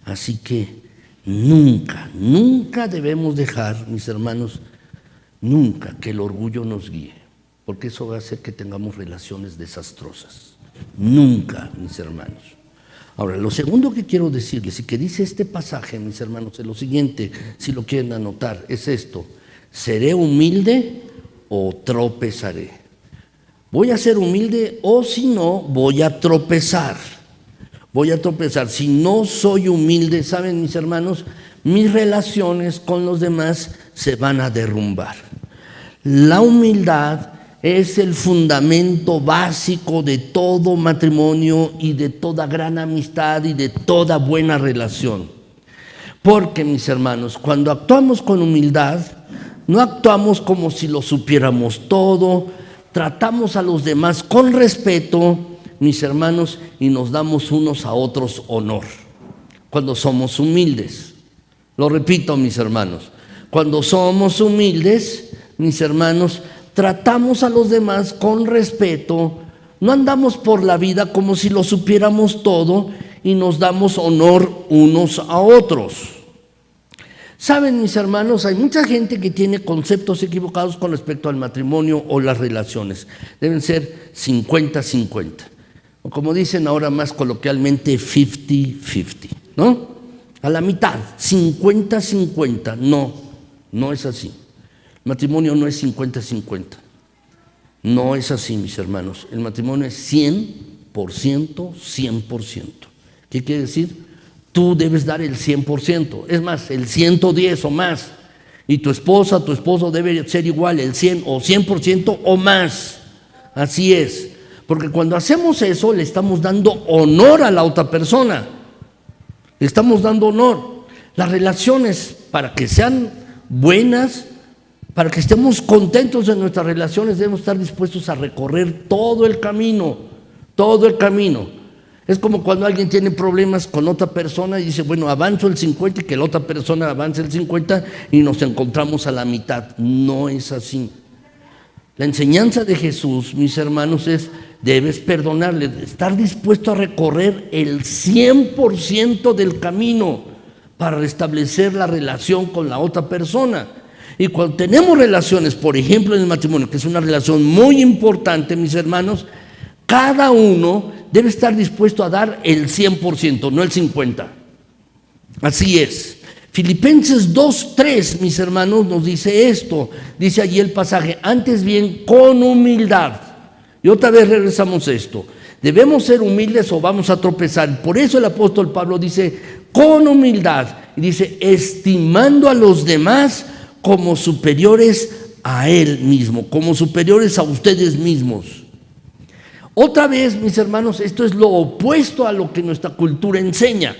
Así que nunca, nunca debemos dejar, mis hermanos, nunca que el orgullo nos guíe, porque eso va a hacer que tengamos relaciones desastrosas. Nunca, mis hermanos. Ahora, lo segundo que quiero decirles y que dice este pasaje, mis hermanos, es lo siguiente, si lo quieren anotar, es esto: ¿seré humilde o tropezaré? Voy a ser humilde o si no, voy a tropezar. Voy a tropezar. Si no soy humilde, ¿saben, mis hermanos? Mis relaciones con los demás se van a derrumbar. La humildad es el fundamento básico de todo matrimonio y de toda gran amistad y de toda buena relación. Porque, mis hermanos, cuando actuamos con humildad, no actuamos como si lo supiéramos todo, tratamos a los demás con respeto, mis hermanos, y nos damos unos a otros honor. Cuando somos humildes, lo repito, mis hermanos, cuando somos humildes, mis hermanos, tratamos a los demás con respeto, no andamos por la vida como si lo supiéramos todo y nos damos honor unos a otros. Saben, mis hermanos, hay mucha gente que tiene conceptos equivocados con respecto al matrimonio o las relaciones. Deben ser 50-50. O como dicen ahora más coloquialmente, 50-50, ¿no? A la mitad, 50-50. No, no es así. El matrimonio no es 50-50. No es así, mis hermanos. El matrimonio es 100%, 100%. ¿Qué quiere decir? Tú debes dar el 100%, es más, el 110 o más. Y tu esposa, tu esposo debe ser igual, el 100 o 100% o más. Así es. Porque cuando hacemos eso, le estamos dando honor a la otra persona. Le estamos dando honor. Las relaciones, para que sean buenas, para que estemos contentos en nuestras relaciones, debemos estar dispuestos a recorrer todo el camino, todo el camino. Es como cuando alguien tiene problemas con otra persona y dice, bueno, avanzo el 50 y que la otra persona avance el 50 y nos encontramos a la mitad. No es así. La enseñanza de Jesús, mis hermanos, es debes perdonarle, estar dispuesto a recorrer el 100% del camino para restablecer la relación con la otra persona. Y cuando tenemos relaciones, por ejemplo en el matrimonio, que es una relación muy importante, mis hermanos, cada uno debe estar dispuesto a dar el 100%, no el 50%. Así es. Filipenses 2:3, mis hermanos, nos dice esto. Dice allí el pasaje, antes bien con humildad. Y otra vez regresamos a esto. Debemos ser humildes o vamos a tropezar. Por eso el apóstol Pablo dice, con humildad. Y dice, estimando a los demás como superiores a él mismo, como superiores a ustedes mismos. Otra vez, mis hermanos, esto es lo opuesto a lo que nuestra cultura enseña.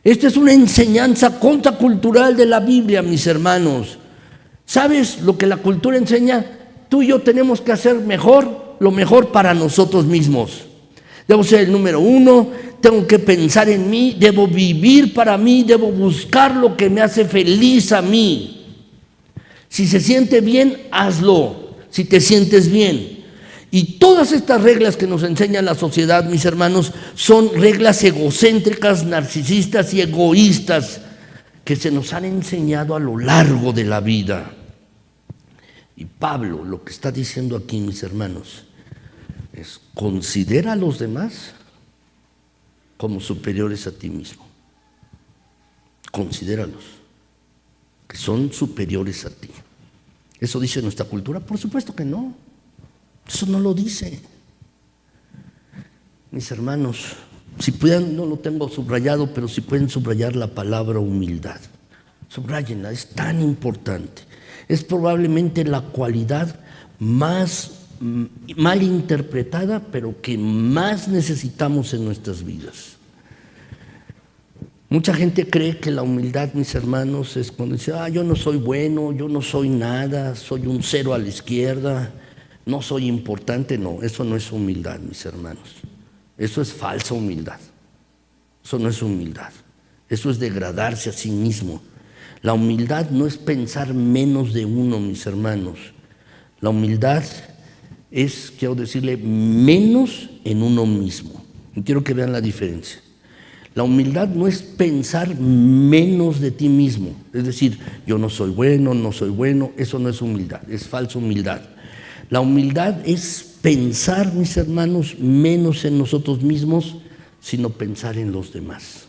Esta es una enseñanza contracultural de la Biblia, mis hermanos. ¿Sabes lo que la cultura enseña? Tú y yo tenemos que hacer mejor, lo mejor para nosotros mismos. Debo ser el número uno, tengo que pensar en mí, debo vivir para mí, debo buscar lo que me hace feliz a mí. Si se siente bien, hazlo, si te sientes bien. Y todas estas reglas que nos enseña la sociedad, mis hermanos, son reglas egocéntricas, narcisistas y egoístas que se nos han enseñado a lo largo de la vida. Y Pablo lo que está diciendo aquí, mis hermanos, es considera a los demás como superiores a ti mismo. Considéralos, que son superiores a ti. ¿Eso dice nuestra cultura? Por supuesto que no. Eso no lo dice. Mis hermanos, si pueden, no lo tengo subrayado, pero si pueden subrayar la palabra humildad. Subrayenla, es tan importante. Es probablemente la cualidad más mal interpretada, pero que más necesitamos en nuestras vidas. Mucha gente cree que la humildad, mis hermanos, es cuando dice, yo no soy bueno, yo no soy nada, soy un cero a la izquierda, no soy importante. No, eso no es humildad, mis hermanos. Eso es falsa humildad. Eso no es humildad. Eso es degradarse a sí mismo. La humildad no es pensar menos de uno, mis hermanos. La humildad es, quiero decirle, menos en uno mismo. Y quiero que vean la diferencia. La humildad no es pensar menos de ti mismo. Es decir, yo no soy bueno, no soy bueno. Eso no es humildad, es falsa humildad. La humildad es pensar, mis hermanos, menos en nosotros mismos, sino pensar en los demás.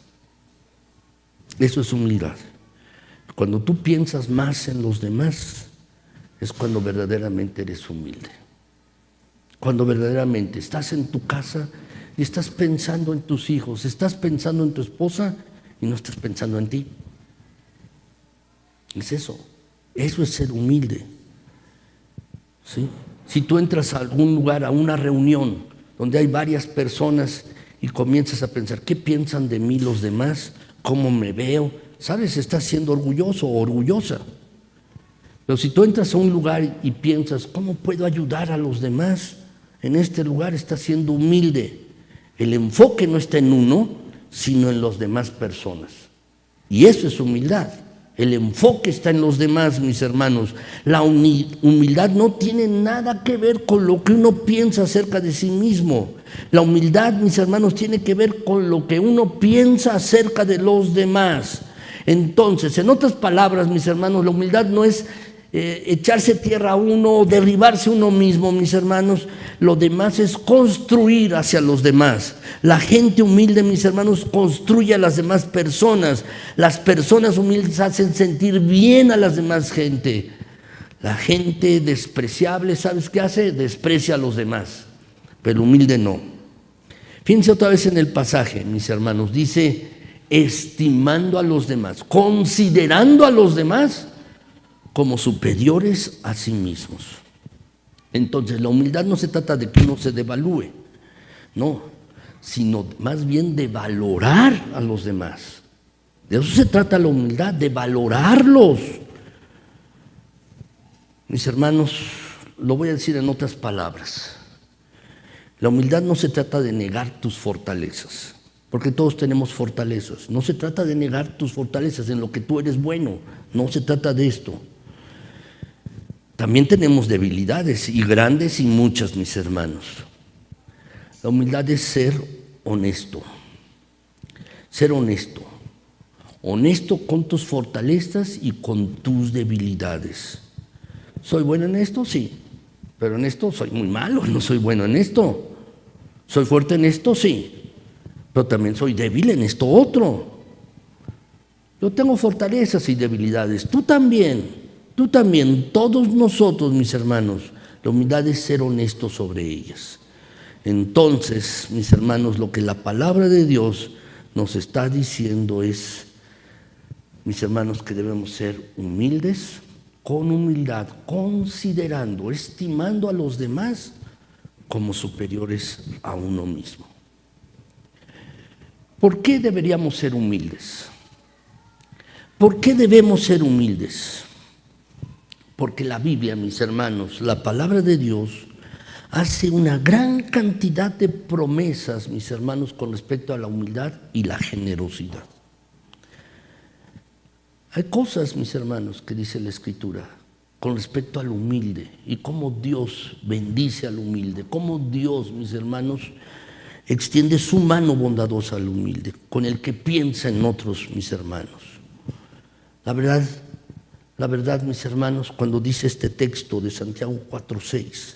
Eso es humildad. Cuando tú piensas más en los demás, es cuando verdaderamente eres humilde. cuando verdaderamente estás en tu casa y estás pensando en tus hijos, estás pensando en tu esposa y no estás pensando en ti. Es eso es ser humilde, ¿sí? Si tú entras a algún lugar, a una reunión donde hay varias personas y comienzas a pensar, ¿qué piensan de mí los demás? ¿Cómo me veo? ¿Sabes? Estás siendo orgulloso o orgullosa. Pero si tú entras a un lugar y piensas, ¿cómo puedo ayudar a los demás? En este lugar estás siendo humilde. El enfoque no está en uno, sino en las demás personas. Y eso es humildad. El enfoque está en los demás, mis hermanos. La humildad no tiene nada que ver con lo que uno piensa acerca de sí mismo. La humildad, mis hermanos, tiene que ver con lo que uno piensa acerca de los demás. Entonces, en otras palabras, mis hermanos, la humildad no es echarse tierra a uno o derribarse uno mismo, mis hermanos. Lo demás es construir hacia los demás. La gente humilde, mis hermanos, construye a las demás personas. Las personas humildes hacen sentir bien a las demás gente. La gente despreciable, ¿sabes qué hace? Desprecia a los demás, pero humilde no. Fíjense otra vez en el pasaje, mis hermanos, dice, estimando a los demás, considerando a los demás como superiores a sí mismos. Entonces, la humildad no se trata de que uno se devalúe, no, sino más bien de valorar a los demás. De eso se trata la humildad, de valorarlos. Mis hermanos, lo voy a decir en otras palabras. La humildad no se trata de negar tus fortalezas, porque todos tenemos fortalezas. No se trata de negar tus fortalezas en lo que tú eres bueno, no se trata de esto. También tenemos debilidades, y grandes y muchas, mis hermanos. La humildad es ser honesto. Ser honesto. Honesto con tus fortalezas y con tus debilidades. ¿Soy bueno en esto? Sí. Pero en esto soy muy malo, no soy bueno en esto. ¿Soy fuerte en esto? Sí. Pero también soy débil en esto otro. Yo tengo fortalezas y debilidades. Tú también. Tú también, todos nosotros, mis hermanos, la humildad es ser honesto sobre ellas. Entonces, mis hermanos, lo que la palabra de Dios nos está diciendo es, mis hermanos, que debemos ser humildes, con humildad, considerando, estimando a los demás como superiores a uno mismo. ¿Por qué deberíamos ser humildes? ¿Por qué debemos ser humildes? Porque la Biblia, mis hermanos, la palabra de Dios, hace una gran cantidad de promesas, mis hermanos, con respecto a la humildad y la generosidad. Hay cosas, mis hermanos, que dice la Escritura con respecto al humilde y cómo Dios bendice al humilde, cómo Dios, mis hermanos, extiende su mano bondadosa al humilde, con el que piensa en otros, mis hermanos. La verdad, mis hermanos, cuando dice este texto de Santiago 4:6,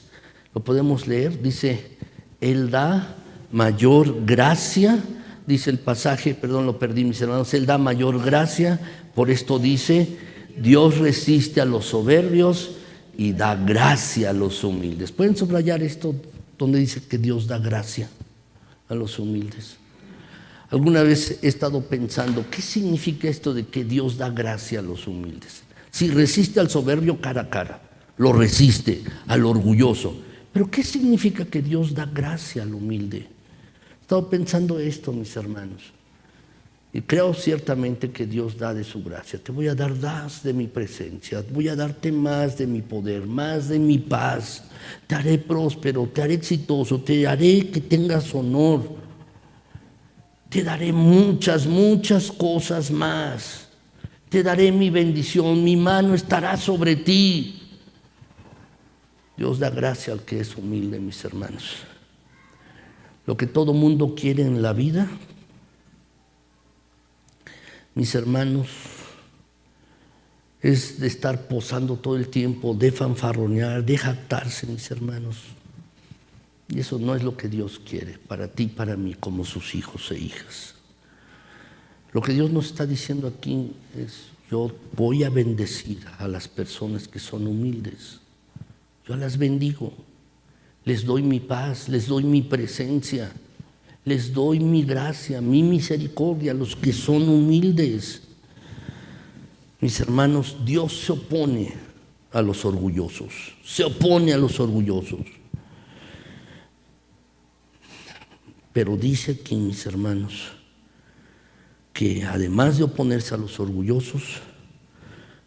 lo podemos leer, dice, Él da mayor gracia, dice el pasaje, perdón, lo perdí, mis hermanos, Él da mayor gracia, por esto dice, Dios resiste a los soberbios y da gracia a los humildes. ¿Pueden subrayar esto donde dice que Dios da gracia a los humildes? Alguna vez he estado pensando, ¿qué significa esto de que Dios da gracia a los humildes? Si resiste al soberbio cara a cara, lo resiste al orgulloso. Pero ¿qué significa que Dios da gracia al humilde? He estado pensando esto, mis hermanos. Y creo ciertamente que Dios da de su gracia. Te voy a dar más de mi presencia, voy a darte más de mi poder, más de mi paz. Te haré próspero, te haré exitoso, te haré que tengas honor. Te daré muchas, muchas cosas más. Te daré mi bendición, mi mano estará sobre ti. Dios da gracia al que es humilde, mis hermanos. Lo que todo mundo quiere en la vida, mis hermanos, es de estar posando todo el tiempo, de fanfarronear, de jactarse, mis hermanos. Y eso no es lo que Dios quiere para ti y para mí como sus hijos e hijas. Lo que Dios nos está diciendo aquí es, yo voy a bendecir a las personas que son humildes. Yo las bendigo. les doy mi paz, les doy mi presencia, les doy mi gracia, mi misericordia a los que son humildes. Mis hermanos, Dios se opone a los orgullosos, se opone a los orgullosos. Pero dice aquí, mis hermanos, que además de oponerse a los orgullosos,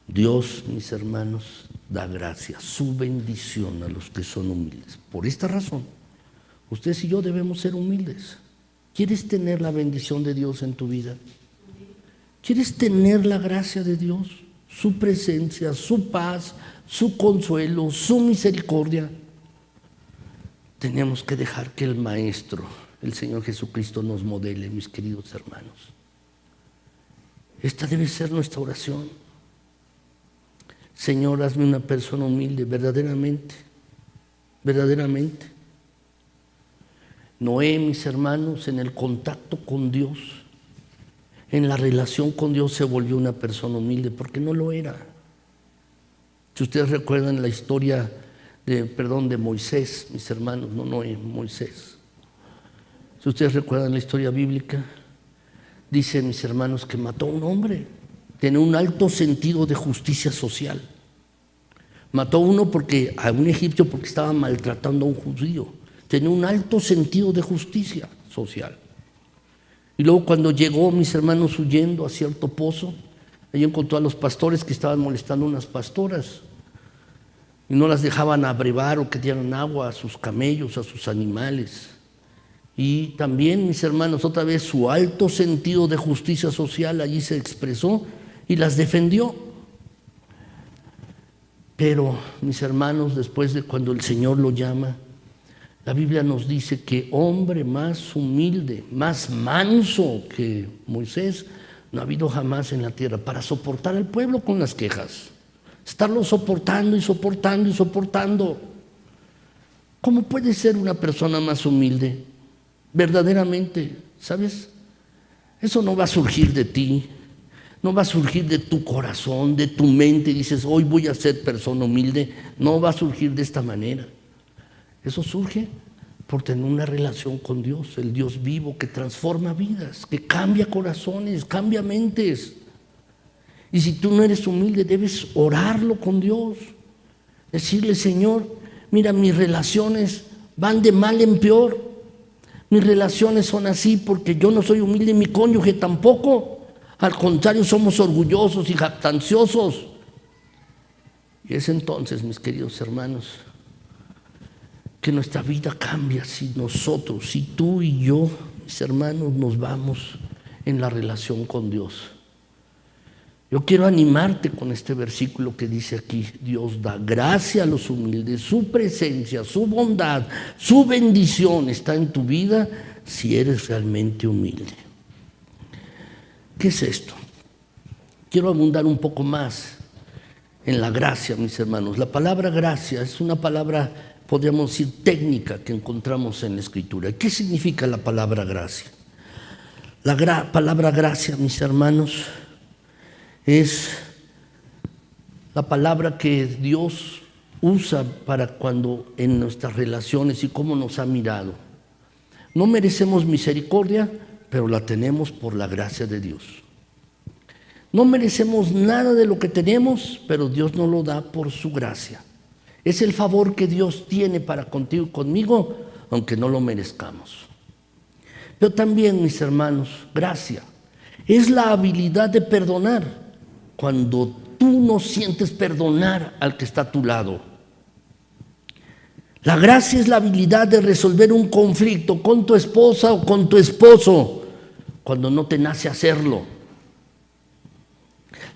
Dios, mis hermanos, da gracia, su bendición a los que son humildes. Por esta razón, ustedes y yo debemos ser humildes. ¿Quieres tener la bendición de Dios en tu vida? ¿Quieres tener la gracia de Dios? Su presencia, su paz, su consuelo, su misericordia. Tenemos que dejar que el Maestro, el Señor Jesucristo, nos modele, mis queridos hermanos. Esta debe ser nuestra oración. Señor, hazme una persona humilde, verdaderamente, verdaderamente. Noé, mis hermanos, en el contacto con Dios, en la relación con Dios, se volvió una persona humilde, porque no lo era. Si ustedes recuerdan la historia de Moisés, mis hermanos, no Noé, Moisés. Si ustedes recuerdan la historia bíblica, dice, mis hermanos, que mató a un hombre. Tiene un alto sentido de justicia social. Mató a uno a un egipcio porque estaba maltratando a un judío. Tenía un alto sentido de justicia social. Y luego cuando llegó, mis hermanos, huyendo a cierto pozo, allí encontró a los pastores que estaban molestando a unas pastoras y no las dejaban abrevar o que dieran agua a sus camellos, a sus animales. Y también, mis hermanos, otra vez su alto sentido de justicia social allí se expresó y las defendió. Pero, mis hermanos, después de cuando el Señor lo llama, la Biblia nos dice que hombre más humilde, más manso que Moisés, no ha habido jamás en la tierra para soportar al pueblo con las quejas. Estarlo soportando y soportando y soportando. ¿Cómo puede ser una persona más humilde? Verdaderamente, ¿sabes? Eso no va a surgir de ti, no va a surgir de tu corazón, de tu mente. Dices, hoy voy a ser persona humilde. No va a surgir de esta manera. Eso surge por tener una relación con Dios, el Dios vivo que transforma vidas, que cambia corazones, cambia mentes. Y si tú no eres humilde, debes orarlo con Dios. Decirle, Señor, mira, mis relaciones van de mal en peor. Mis relaciones son así porque yo no soy humilde, mi cónyuge tampoco. Al contrario, somos orgullosos y jactanciosos. Y es entonces, mis queridos hermanos, que nuestra vida cambia si nosotros, si tú y yo, mis hermanos, nos vamos en la relación con Dios. Yo quiero animarte con este versículo que dice aquí: Dios da gracia a los humildes, su presencia, su bondad, su bendición está en tu vida si eres realmente humilde. ¿Qué es esto? Quiero abundar un poco más en la gracia, mis hermanos. La palabra gracia es una palabra, podríamos decir, técnica que encontramos en la Escritura. ¿Qué significa la palabra gracia? La palabra gracia, mis hermanos, es la palabra que Dios usa para cuando en nuestras relaciones y cómo nos ha mirado. No merecemos misericordia, pero la tenemos por la gracia de Dios. No merecemos nada de lo que tenemos, pero Dios nos lo da por su gracia. Es el favor que Dios tiene para contigo y conmigo, aunque no lo merezcamos. Pero también, mis hermanos, gracia es la habilidad de perdonar cuando tú no sientes perdonar al que está a tu lado. La gracia es la habilidad de resolver un conflicto con tu esposa o con tu esposo cuando no te nace hacerlo.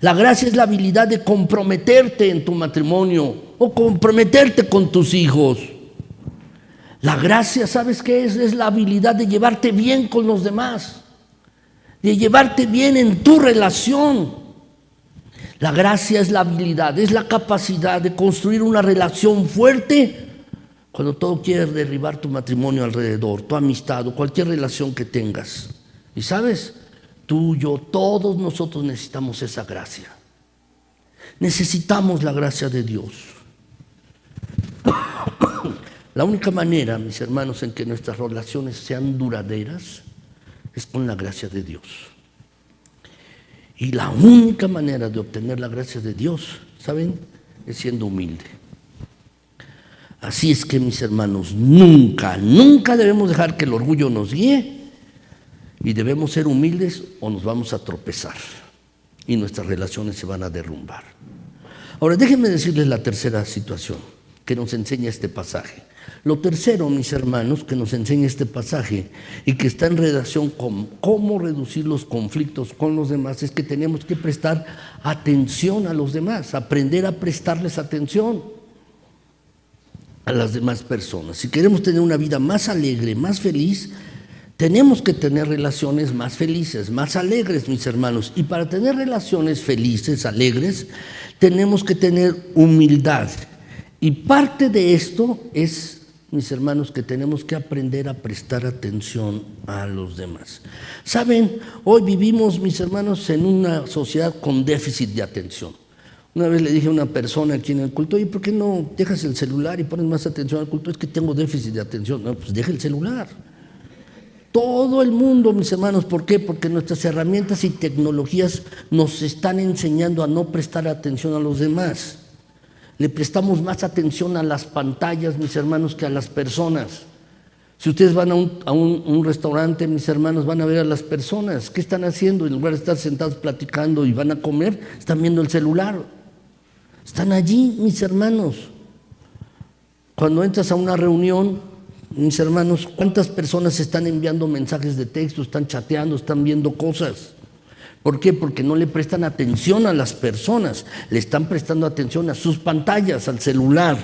La gracia es la habilidad de comprometerte en tu matrimonio o comprometerte con tus hijos. La gracia, ¿sabes qué es? Es la habilidad de llevarte bien con los demás, de llevarte bien en tu relación. La gracia es la habilidad, es la capacidad de construir una relación fuerte cuando todo quiere derribar tu matrimonio alrededor, tu amistad o cualquier relación que tengas. Y sabes, tú, yo, todos nosotros necesitamos esa gracia. Necesitamos la gracia de Dios. La única manera, mis hermanos, en que nuestras relaciones sean duraderas es con la gracia de Dios. Y la única manera de obtener la gracia de Dios, ¿saben?, es siendo humilde. Así es que, mis hermanos, nunca debemos dejar que el orgullo nos guíe, y debemos ser humildes o nos vamos a tropezar y nuestras relaciones se van a derrumbar. Ahora, déjenme decirles la tercera situación que nos enseña este pasaje. Lo tercero, mis hermanos, que nos enseña este pasaje y que está en relación con cómo reducir los conflictos con los demás, es que tenemos que prestar atención a los demás, aprender a prestarles atención a las demás personas. Si queremos tener una vida más alegre, más feliz, tenemos que tener relaciones más felices, más alegres, mis hermanos. Y para tener relaciones felices, alegres, tenemos que tener humildad. Y parte de esto es, mis hermanos, que tenemos que aprender a prestar atención a los demás. Saben, hoy vivimos, mis hermanos, en una sociedad con déficit de atención. Una vez le dije a una persona aquí en el culto: ¿y por qué no dejas el celular y pones más atención al culto? Es que tengo déficit de atención. No, pues deja el celular. Todo el mundo, mis hermanos, ¿por qué? Porque nuestras herramientas y tecnologías nos están enseñando a no prestar atención a los demás. Le prestamos más atención a las pantallas, mis hermanos, que a las personas. Si ustedes van a un restaurante, mis hermanos, van a ver a las personas. ¿Qué están haciendo? En lugar de estar sentados platicando y van a comer, están viendo el celular. Están allí, mis hermanos. Cuando entras a una reunión, mis hermanos, ¿cuántas personas están enviando mensajes de texto, están chateando, están viendo cosas? ¿Por qué? Porque no le prestan atención a las personas, le están prestando atención a sus pantallas, al celular.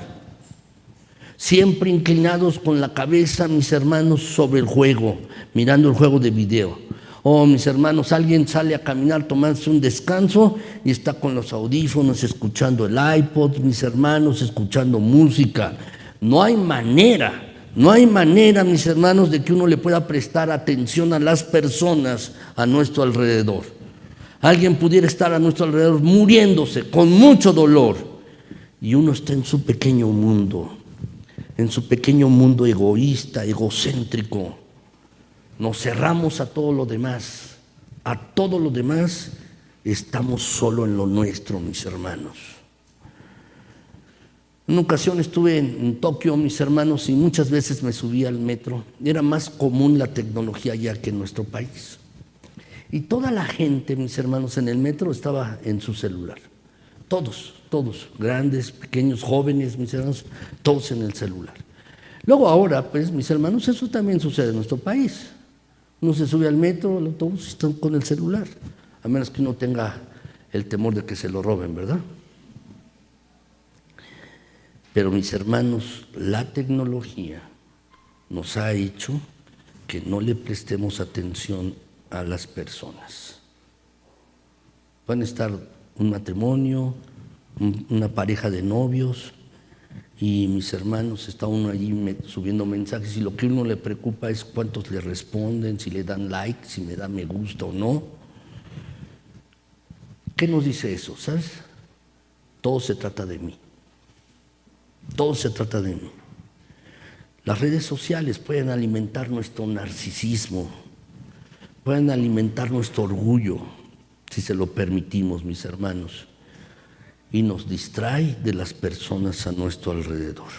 Siempre inclinados con la cabeza, mis hermanos, sobre el juego, mirando el juego de video. Oh, mis hermanos, alguien sale a caminar, tomarse un descanso y está con los audífonos, escuchando el iPod, mis hermanos, escuchando música. No hay manera, mis hermanos, de que uno le pueda prestar atención a las personas a nuestro alrededor. Alguien pudiera estar a nuestro alrededor muriéndose con mucho dolor y uno está en su pequeño mundo egoísta, egocéntrico. Nos cerramos a todo lo demás. Estamos solo en lo nuestro, mis hermanos. En una ocasión estuve en Tokio, mis hermanos, y muchas veces me subí al metro. Era más común la tecnología allá que en nuestro país. Y toda la gente, mis hermanos, en el metro estaba en su celular. Todos, grandes, pequeños, jóvenes, mis hermanos, todos en el celular. Luego ahora, pues, mis hermanos, eso también sucede en nuestro país. Uno se sube al metro, todos están con el celular, a menos que uno tenga el temor de que se lo roben, ¿verdad? Pero, mis hermanos, la tecnología nos ha hecho que no le prestemos atención a las personas. Van a estar un matrimonio, una pareja de novios, y mis hermanos, está uno allí subiendo mensajes y lo que uno le preocupa es cuántos le responden, si le dan like, si me da me gusta o no. ¿Qué nos dice eso? ¿Sabes? Todo se trata de mí. Todo se trata de mí. Las redes sociales pueden alimentar nuestro narcisismo, pueden alimentar nuestro orgullo, si se lo permitimos, mis hermanos, y nos distrae de las personas a nuestro alrededor.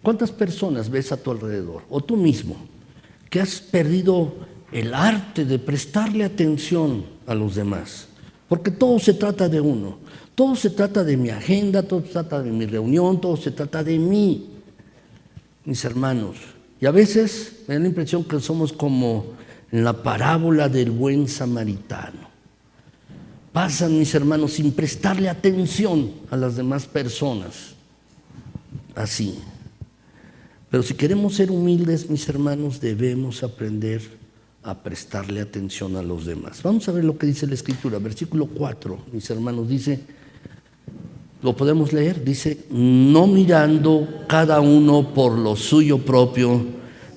¿Cuántas personas ves a tu alrededor, o tú mismo, que has perdido el arte de prestarle atención a los demás? Porque todo se trata de uno, todo se trata de mi agenda, todo se trata de mi reunión, todo se trata de mí, mis hermanos. Y a veces me da la impresión que somos como en la parábola del buen samaritano. Pasan, mis hermanos, sin prestarle atención a las demás personas. Así. Pero si queremos ser humildes, mis hermanos, debemos aprender a prestarle atención a los demás. Vamos a ver lo que dice la Escritura. Versículo 4, mis hermanos, dice, ¿lo podemos leer? Dice, no mirando cada uno por lo suyo propio,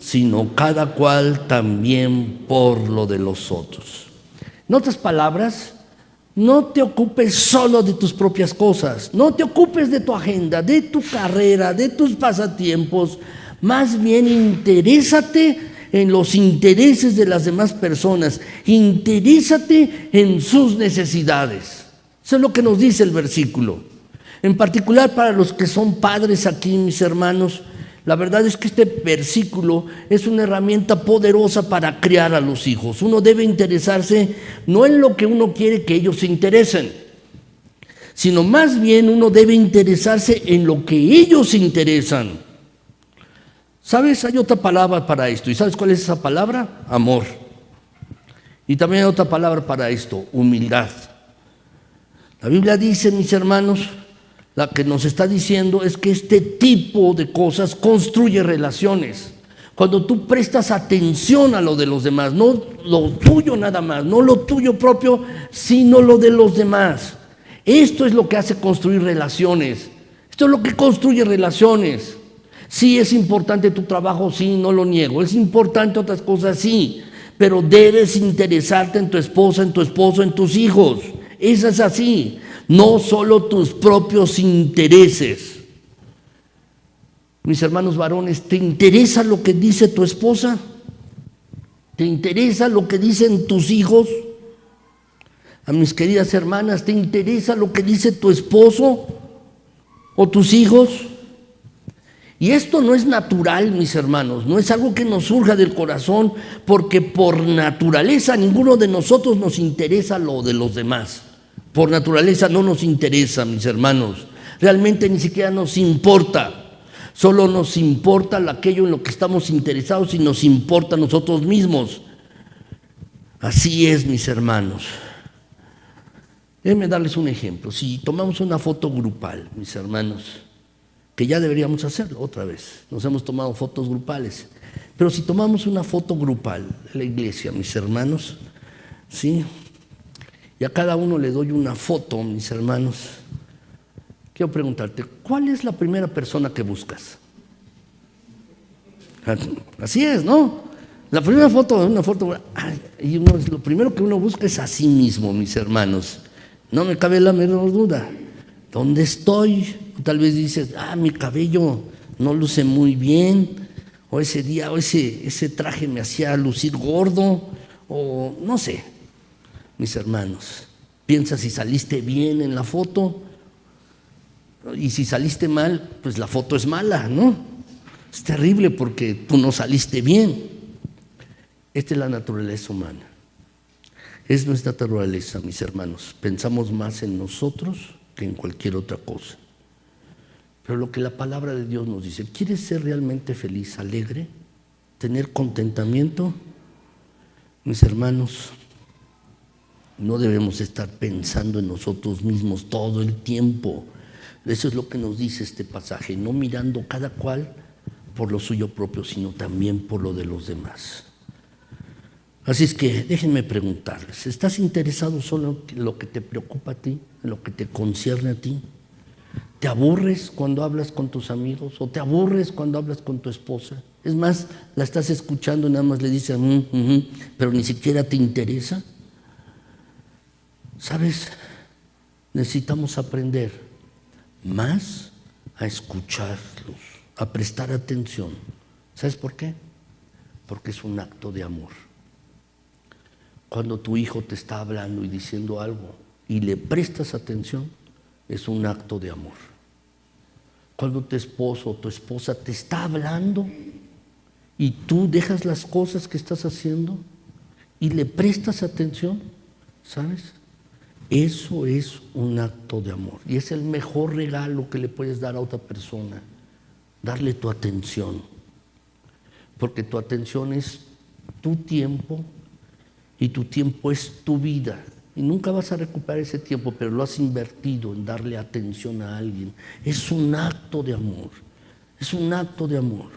sino cada cual también por lo de los otros. En otras palabras, No te ocupes solo de tus propias cosas, no te ocupes de tu agenda, de tu carrera, de tus pasatiempos. Más bien interésate en los intereses de las demás personas, interésate en sus necesidades. Eso es lo que nos dice el versículo. En particular para los que son padres aquí, mis hermanos, la verdad es que este versículo es una herramienta poderosa para criar a los hijos. Uno debe interesarse no en lo que uno quiere que ellos se interesen, sino más bien uno debe interesarse en lo que ellos se interesan. ¿Sabes? Hay otra palabra para esto. ¿Y sabes cuál es esa palabra? Amor. Y también hay otra palabra para esto, humildad. La Biblia dice, mis hermanos, la que nos está diciendo es que este tipo de cosas construye relaciones. Cuando tú prestas atención a lo de los demás, no lo tuyo nada más, no lo tuyo propio, sino lo de los demás. Esto es lo que hace construir relaciones. Esto es lo que construye relaciones. Sí, es importante tu trabajo, sí, no lo niego. Es importante otras cosas, sí. Pero debes interesarte en tu esposa, en tu esposo, en tus hijos. Eso es así. No solo tus propios intereses. Mis hermanos varones, ¿te interesa lo que dice tu esposa? ¿Te interesa lo que dicen tus hijos? A mis queridas hermanas, ¿te interesa lo que dice tu esposo o tus hijos? Y esto no es natural, mis hermanos, no es algo que nos surja del corazón, porque por naturaleza ninguno de nosotros nos interesa lo de los demás. Por naturaleza no nos interesa, mis hermanos. Realmente ni siquiera nos importa. Solo nos importa aquello en lo que estamos interesados y nos importa a nosotros mismos. Así es, mis hermanos. Déjenme darles un ejemplo. Si tomamos una foto grupal, mis hermanos, que ya deberíamos hacerlo otra vez. Nos hemos tomado fotos grupales. Pero si tomamos una foto grupal de la iglesia, mis hermanos, ¿sí? Y a cada uno le doy una foto, mis hermanos. Quiero preguntarte, ¿cuál es la primera persona que buscas? Así es, ¿no? La primera foto, una foto, y lo primero que uno busca es a sí mismo, mis hermanos. No me cabe la menor duda. ¿Dónde estoy? Tal vez dices, mi cabello no luce muy bien, o ese día, o ese traje me hacía lucir gordo, o no sé. Mis hermanos, piensa si saliste bien en la foto, y si saliste mal, pues la foto es mala, ¿no? Es terrible porque tú no saliste bien. Esta es la naturaleza humana. Es nuestra naturaleza, mis hermanos. Pensamos más en nosotros que en cualquier otra cosa. Pero lo que la palabra de Dios nos dice, ¿quieres ser realmente feliz, alegre? ¿Tener contentamiento? Mis hermanos, no debemos estar pensando en nosotros mismos todo el tiempo. Eso es lo que nos dice este pasaje, no mirando cada cual por lo suyo propio, sino también por lo de los demás. Así es que déjenme preguntarles, ¿estás interesado solo en lo que te preocupa a ti, en lo que te concierne a ti? ¿Te aburres cuando hablas con tus amigos o te aburres cuando hablas con tu esposa? Es más, la estás escuchando y nada más le dices, pero ni siquiera te interesa. ¿Sabes? Necesitamos aprender más a escucharlos, a prestar atención. ¿Sabes por qué? Porque es un acto de amor. Cuando tu hijo te está hablando y diciendo algo y le prestas atención, es un acto de amor. Cuando tu esposo o tu esposa te está hablando y tú dejas las cosas que estás haciendo y le prestas atención, ¿sabes? Eso es un acto de amor y es el mejor regalo que le puedes dar a otra persona, darle tu atención, porque tu atención es tu tiempo y tu tiempo es tu vida y nunca vas a recuperar ese tiempo, pero lo has invertido en darle atención a alguien. Es un acto de amor, es un acto de amor.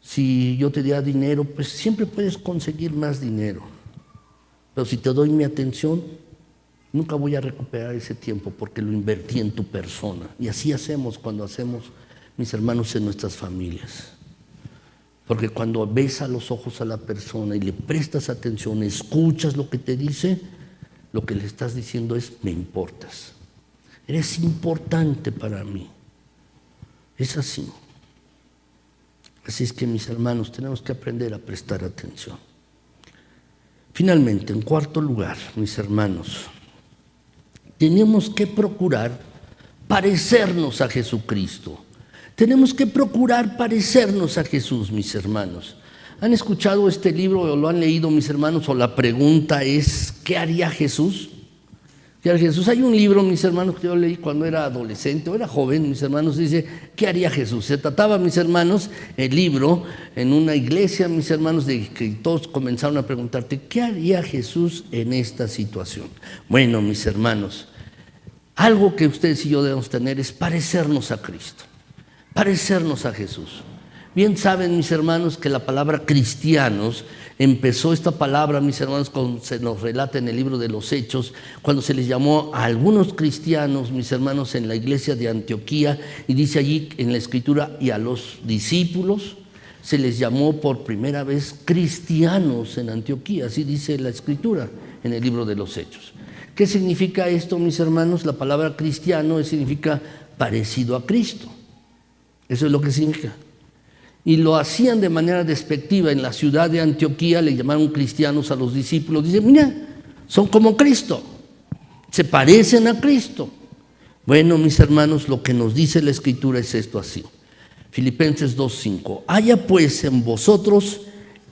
Si yo te diera dinero, pues siempre puedes conseguir más dinero. Pero si te doy mi atención, nunca voy a recuperar ese tiempo porque lo invertí en tu persona. Y así hacemos cuando hacemos, mis hermanos, en nuestras familias. Porque cuando ves a los ojos a la persona y le prestas atención, escuchas lo que te dice, lo que le estás diciendo es: me importas, eres importante para mí. Es así. Así es que, mis hermanos, tenemos que aprender a prestar atención. Finalmente, en cuarto lugar, mis hermanos, tenemos que procurar parecernos a Jesucristo. Tenemos que procurar parecernos a Jesús, mis hermanos. ¿Han escuchado este libro o lo han leído, mis hermanos? O la pregunta es: ¿qué haría Jesús? ¿Qué haría Jesús? Hay un libro, mis hermanos, que yo leí cuando era adolescente o era joven, mis hermanos, dice: ¿qué haría Jesús? Se trataba, mis hermanos, el libro en una iglesia, mis hermanos, de que todos comenzaron a preguntarte: ¿qué haría Jesús en esta situación? Bueno, mis hermanos, algo que ustedes y yo debemos tener es parecernos a Cristo, parecernos a Jesús. Bien saben, mis hermanos, que la palabra cristianos empezó, esta palabra, mis hermanos, como se nos relata en el libro de los Hechos, cuando se les llamó a algunos cristianos, mis hermanos, en la iglesia de Antioquía, y dice allí en la escritura: y a los discípulos se les llamó por primera vez cristianos en Antioquía. Así dice la escritura en el libro de los Hechos. ¿Qué significa esto, mis hermanos? La palabra cristiano significa parecido a Cristo. Eso es lo que significa. Y lo hacían de manera despectiva. En la ciudad de Antioquía le llamaron cristianos a los discípulos. Dicen: mira, son como Cristo, se parecen a Cristo. Bueno, mis hermanos, lo que nos dice la escritura es esto así. Filipenses 2:5: haya pues en vosotros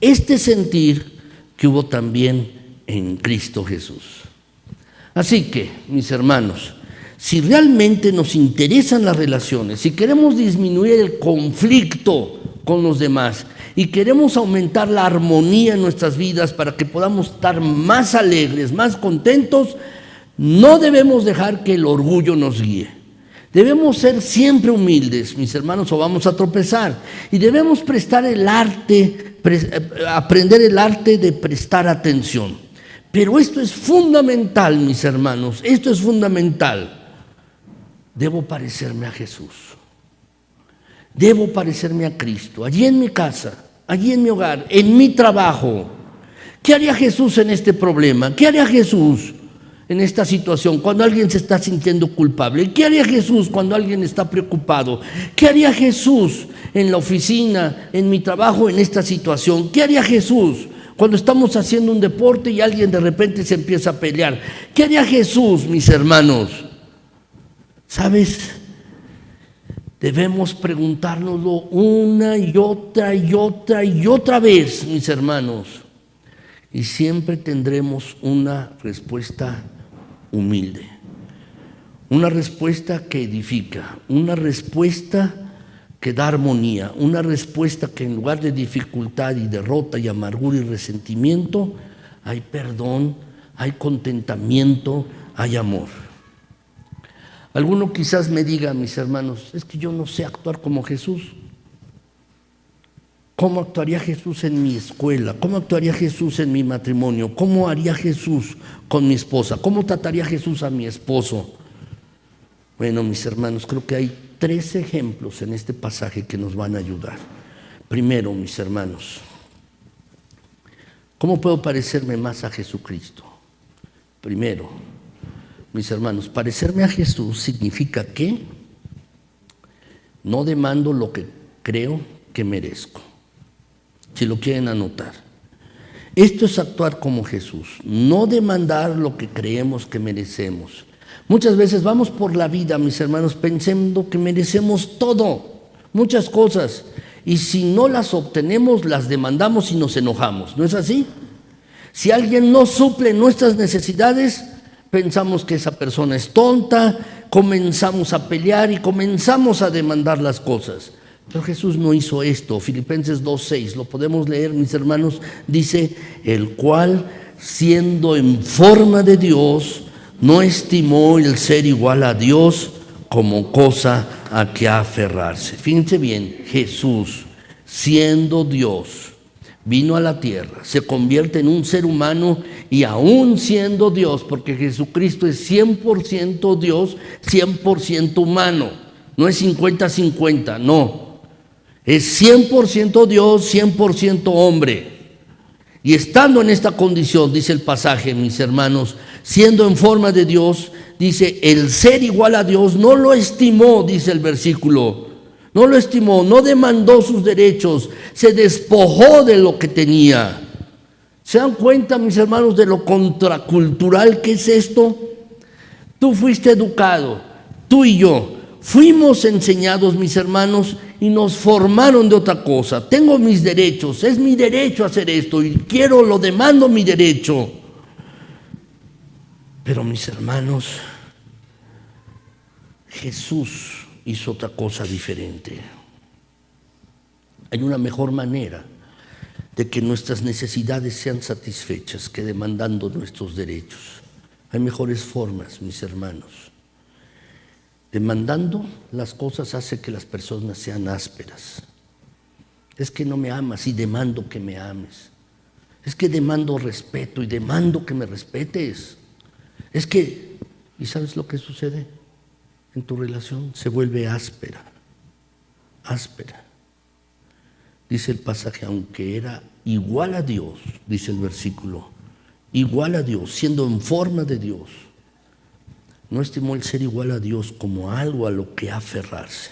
este sentir que hubo también en Cristo Jesús. Así que, mis hermanos, si realmente nos interesan las relaciones, si queremos disminuir el conflicto con los demás y queremos aumentar la armonía en nuestras vidas para que podamos estar más alegres, más contentos, no debemos dejar que el orgullo nos guíe. Debemos ser siempre humildes, mis hermanos, o vamos a tropezar. Y debemos aprender el arte de prestar atención. Pero esto es fundamental, mis hermanos, esto es fundamental. Debo parecerme a Jesús. Debo parecerme a Cristo, allí en mi casa, allí en mi hogar, en mi trabajo. ¿Qué haría Jesús en este problema? ¿Qué haría Jesús en esta situación cuando alguien se está sintiendo culpable? ¿Qué haría Jesús cuando alguien está preocupado? ¿Qué haría Jesús en la oficina, en mi trabajo, en esta situación? ¿Qué haría Jesús cuando estamos haciendo un deporte y alguien de repente se empieza a pelear? ¿Qué haría Jesús, mis hermanos? ¿Sabes? Debemos preguntárnoslo una y otra y otra y otra vez, mis hermanos. Y siempre tendremos una respuesta humilde. Una respuesta que edifica. Una respuesta que da armonía. Una respuesta que en lugar de dificultad y derrota y amargura y resentimiento, hay perdón, hay contentamiento, hay amor. Alguno quizás me diga, mis hermanos: es que yo no sé actuar como Jesús. ¿Cómo actuaría Jesús en mi escuela? ¿Cómo actuaría Jesús en mi matrimonio? ¿Cómo haría Jesús con mi esposa? ¿Cómo trataría Jesús a mi esposo? Bueno, mis hermanos, creo que hay 3 ejemplos en este pasaje que nos van a ayudar. Primero, mis hermanos, ¿cómo puedo parecerme más a Jesucristo? Primero, mis hermanos, parecerme a Jesús significa que no demando lo que creo que merezco. Si lo quieren anotar. Esto es actuar como Jesús, no demandar lo que creemos que merecemos. Muchas veces vamos por la vida, mis hermanos, pensando que merecemos todo, muchas cosas, y si no las obtenemos, las demandamos y nos enojamos. ¿No es así? Si alguien no suple nuestras necesidades, pensamos que esa persona es tonta, comenzamos a pelear y comenzamos a demandar las cosas. Pero Jesús no hizo esto. Filipenses 2:6, lo podemos leer, mis hermanos, dice: el cual, siendo en forma de Dios, no estimó el ser igual a Dios como cosa a que aferrarse. Fíjense bien, Jesús, siendo Dios, vino a la tierra, se convierte en un ser humano y aún siendo Dios, porque Jesucristo es 100% Dios, 100% humano, no es 50-50, no. Es 100% Dios, 100% hombre. Y estando en esta condición, dice el pasaje, mis hermanos, siendo en forma de Dios, dice, el ser igual a Dios no lo estimó, dice el versículo, no lo estimó, no demandó sus derechos, se despojó de lo que tenía. ¿Se dan cuenta, mis hermanos, de lo contracultural que es esto? Tú fuiste educado, tú y yo fuimos enseñados, mis hermanos, y nos formaron de otra cosa. Tengo mis derechos, es mi derecho hacer esto y lo demando mi derecho. Pero mis hermanos, Jesús hizo otra cosa diferente. Hay una mejor manera de que nuestras necesidades sean satisfechas que demandando nuestros derechos. Hay mejores formas, mis hermanos. Demandando las cosas hace que las personas sean ásperas. Es que no me amas y demando que me ames. Es que demando respeto y demando que me respetes. Es que, ¿y sabes lo que sucede? En tu relación se vuelve áspera, áspera. Dice el pasaje, aunque era igual a Dios, dice el versículo, igual a Dios, siendo en forma de Dios, no estimó el ser igual a Dios como algo a lo que aferrarse.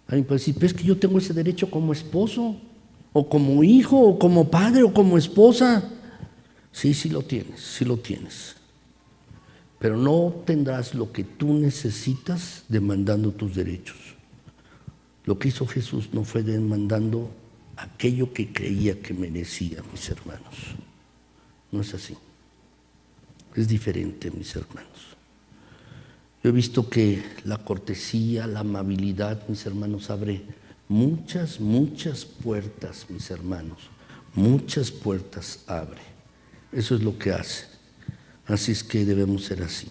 Alguien puede decir, pero es que yo tengo ese derecho como esposo, o como hijo, o como padre, o como esposa. Sí, sí lo tienes, sí lo tienes. Pero no tendrás lo que tú necesitas demandando tus derechos. Lo que hizo Jesús no fue demandando aquello que creía que merecía, mis hermanos. No es así. Es diferente, mis hermanos. Yo he visto que la cortesía, la amabilidad, mis hermanos, abre muchas, muchas puertas, mis hermanos. Muchas puertas abre. Eso es lo que hace. Así es que debemos ser así.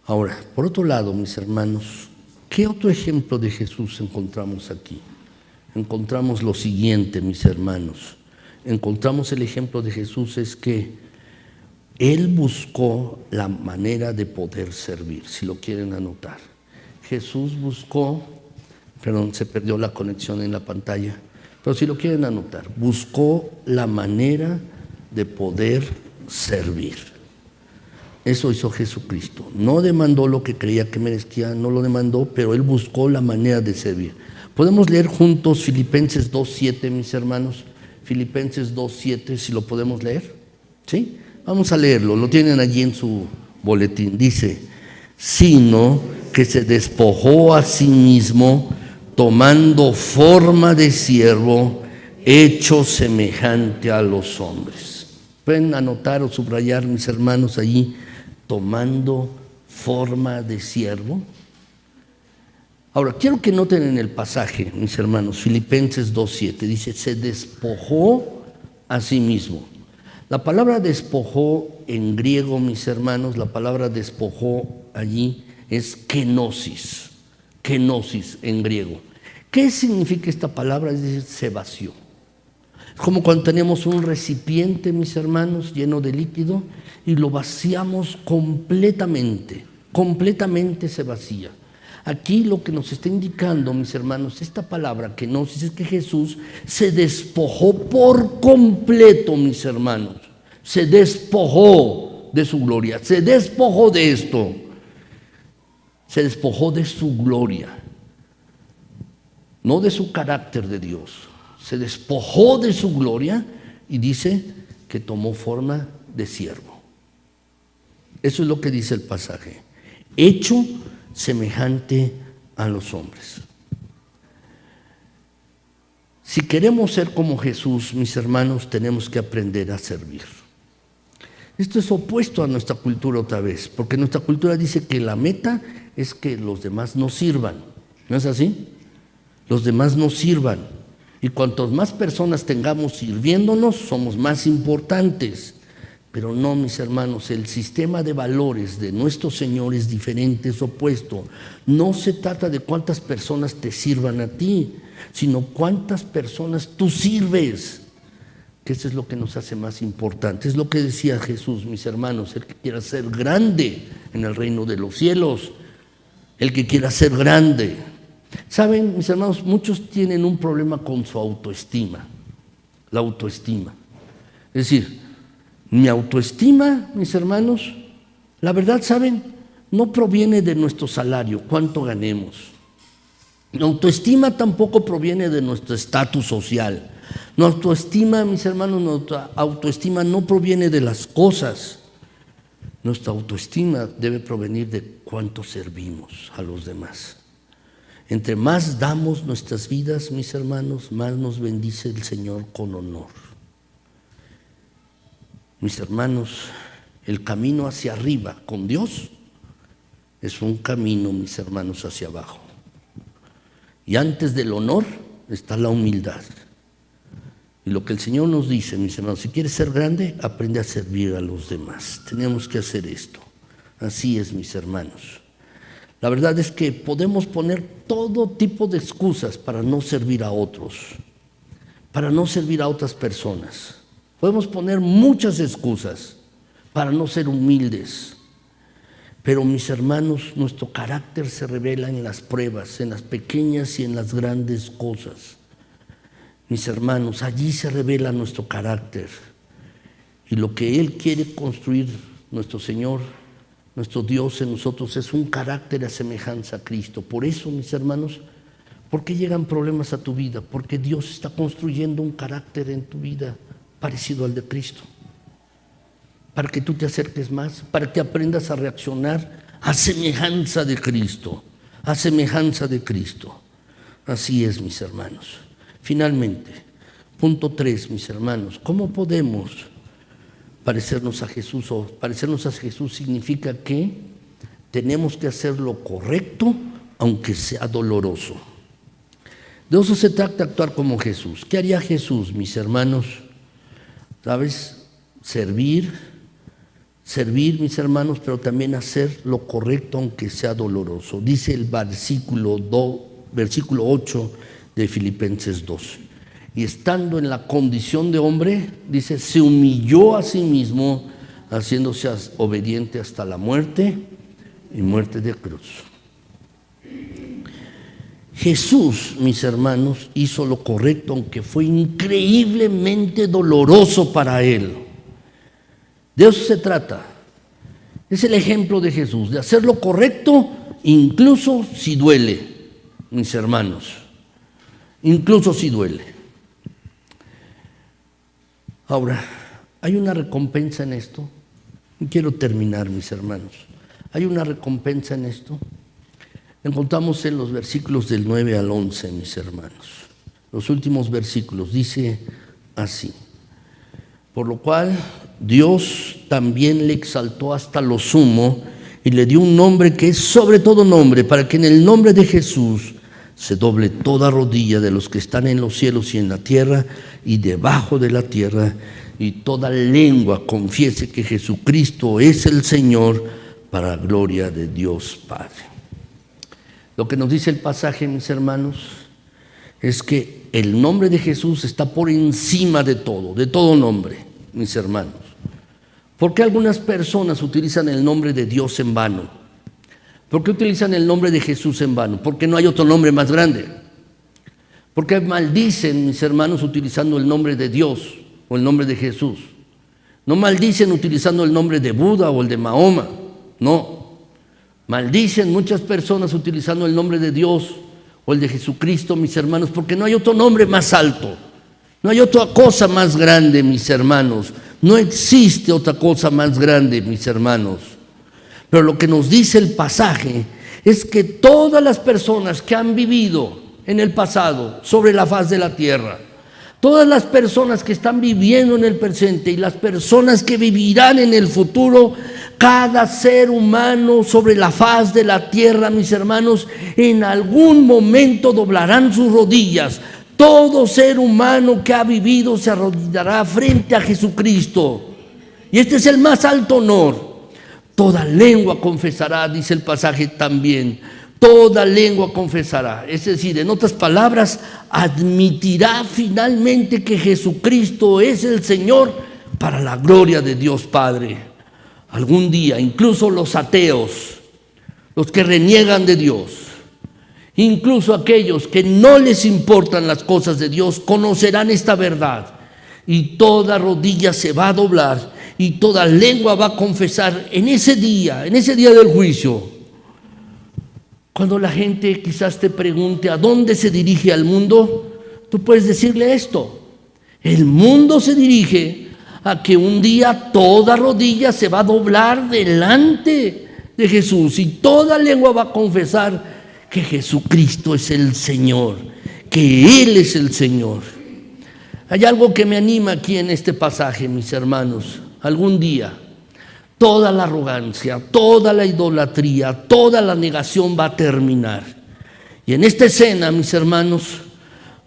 Ahora, por otro lado, mis hermanos, ¿qué otro ejemplo de Jesús encontramos aquí? Encontramos lo siguiente, mis hermanos. Encontramos el ejemplo de Jesús es que Él buscó la manera de poder servir, si lo quieren anotar. Jesús buscó, perdón, se perdió la conexión en la pantalla, pero si lo quieren anotar, buscó la manera de poder servir. Eso hizo Jesucristo. No demandó lo que creía que merecía, no lo demandó, pero Él buscó la manera de servir. Podemos leer juntos Filipenses 2:7, mis hermanos. Filipenses 2:7, si lo podemos leer. ¿Sí? Vamos a leerlo, lo tienen allí en su boletín. Dice, sino que se despojó a sí mismo, tomando forma de siervo, hecho semejante a los hombres. Pueden anotar o subrayar, mis hermanos, allí, tomando forma de siervo. Ahora, quiero que noten en el pasaje, mis hermanos, Filipenses 2:7, dice, se despojó a sí mismo. La palabra despojó en griego, mis hermanos, la palabra despojó allí es kenosis, kenosis en griego. ¿Qué significa esta palabra? Es decir, se vació. Es como cuando tenemos un recipiente, mis hermanos, lleno de líquido y lo vaciamos completamente, completamente se vacía. Aquí lo que nos está indicando, mis hermanos, esta palabra kenosis es que Jesús se despojó por completo, mis hermanos. Se despojó de su gloria, se despojó de esto, se despojó de su gloria, no de su carácter de Dios. Se despojó de su gloria y dice que tomó forma de siervo. Eso es lo que dice el pasaje. Hecho semejante a los hombres. Si queremos ser como Jesús, mis hermanos, tenemos que aprender a servir. Esto es opuesto a nuestra cultura otra vez, porque nuestra cultura dice que la meta es que los demás nos sirvan. ¿No es así? Los demás nos sirvan. Y cuantas más personas tengamos sirviéndonos, somos más importantes. Pero no, mis hermanos, el sistema de valores de nuestro Señor es diferente, es opuesto. No se trata de cuántas personas te sirvan a ti, sino cuántas personas tú sirves, que eso es lo que nos hace más importante. Es lo que decía Jesús, mis hermanos, el que quiera ser grande en el reino de los cielos, el que quiera ser grande. Saben, mis hermanos, muchos tienen un problema con su autoestima. la autoestima. Es decir, mi autoestima, mis hermanos, la verdad, ¿saben? No proviene de nuestro salario, cuánto ganemos. La autoestima tampoco proviene de nuestro estatus social. Nuestra autoestima, mis hermanos, nuestra autoestima no proviene de las cosas. Nuestra autoestima debe provenir de cuánto servimos a los demás. Entre más damos nuestras vidas, mis hermanos, más nos bendice el Señor con honor. Mis hermanos, el camino hacia arriba con Dios es un camino, mis hermanos, hacia abajo. Y antes del honor está la humildad. Y lo que el Señor nos dice, mis hermanos, si quieres ser grande, aprende a servir a los demás. Tenemos que hacer esto. Así es, mis hermanos. La verdad es que podemos poner todo tipo de excusas para no servir a otros, para no servir a otras personas. Podemos poner muchas excusas para no ser humildes. Pero, mis hermanos, nuestro carácter se revela en las pruebas, en las pequeñas y en las grandes cosas. Mis hermanos, allí se revela nuestro carácter. Y lo que Él quiere construir, nuestro Señor, nuestro Dios en nosotros, es un carácter a semejanza a Cristo. Por eso, mis hermanos, ¿por qué llegan problemas a tu vida? Porque Dios está construyendo un carácter en tu vida parecido al de Cristo. Para que tú te acerques más, para que aprendas a reaccionar a semejanza de Cristo, a semejanza de Cristo. Así es, mis hermanos. Finalmente, punto 3, mis hermanos, ¿cómo podemos parecernos a Jesús? O parecernos a Jesús significa que tenemos que hacer lo correcto, aunque sea doloroso. De eso se trata, actuar como Jesús. ¿Qué haría Jesús, mis hermanos? ¿Sabes? Servir, mis hermanos, pero también hacer lo correcto aunque sea doloroso. Dice el versículo 8 de Filipenses 2. Y estando en la condición de hombre, dice, se humilló a sí mismo, haciéndose obediente hasta la muerte y muerte de cruz. Jesús, mis hermanos, hizo lo correcto, aunque fue increíblemente doloroso para Él. De eso se trata. Es el ejemplo de Jesús, de hacer lo correcto, incluso si duele, mis hermanos. Incluso si duele. Ahora, hay una recompensa en esto. Y quiero terminar, mis hermanos. Hay una recompensa en esto. Encontramos en los versículos del 9 al 11, mis hermanos. Los últimos versículos, dice así. Por lo cual Dios también le exaltó hasta lo sumo y le dio un nombre que es sobre todo nombre, para que en el nombre de Jesús se doble toda rodilla de los que están en los cielos y en la tierra y debajo de la tierra, y toda lengua confiese que Jesucristo es el Señor, para la gloria de Dios Padre. Lo que nos dice el pasaje, mis hermanos, es que el nombre de Jesús está por encima de todo nombre, mis hermanos. ¿Por qué algunas personas utilizan el nombre de Dios en vano? ¿Por qué utilizan el nombre de Jesús en vano? Porque no hay otro nombre más grande. ¿Por qué maldicen, mis hermanos, utilizando el nombre de Dios o el nombre de Jesús? No maldicen utilizando el nombre de Buda o el de Mahoma, no. Maldicen muchas personas utilizando el nombre de Dios o el de Jesucristo, mis hermanos, porque no hay otro nombre más alto. No hay otra cosa más grande, mis hermanos. No existe otra cosa más grande, mis hermanos. Pero lo que nos dice el pasaje es que todas las personas que han vivido en el pasado sobre la faz de la tierra, todas las personas que están viviendo en el presente y las personas que vivirán en el futuro, cada ser humano sobre la faz de la tierra, mis hermanos, en algún momento doblarán sus rodillas. Todo ser humano que ha vivido se arrodillará frente a Jesucristo. Y este es el más alto honor. Toda lengua confesará, dice el pasaje también. Toda lengua confesará. Es decir, en otras palabras, admitirá finalmente que Jesucristo es el Señor, para la gloria de Dios Padre. Algún día, incluso los ateos, los que reniegan de Dios, incluso aquellos que no les importan las cosas de Dios, conocerán esta verdad, y toda rodilla se va a doblar y toda lengua va a confesar en ese día del juicio. Cuando la gente quizás te pregunte a dónde se dirige al mundo, tú puedes decirle esto: el mundo se dirige a que un día toda rodilla se va a doblar delante de Jesús y toda lengua va a confesar que Jesucristo es el Señor, que Él es el Señor. Hay algo que me anima aquí en este pasaje, mis hermanos. Algún día toda la arrogancia, toda la idolatría, toda la negación va a terminar. Y en esta escena, mis hermanos,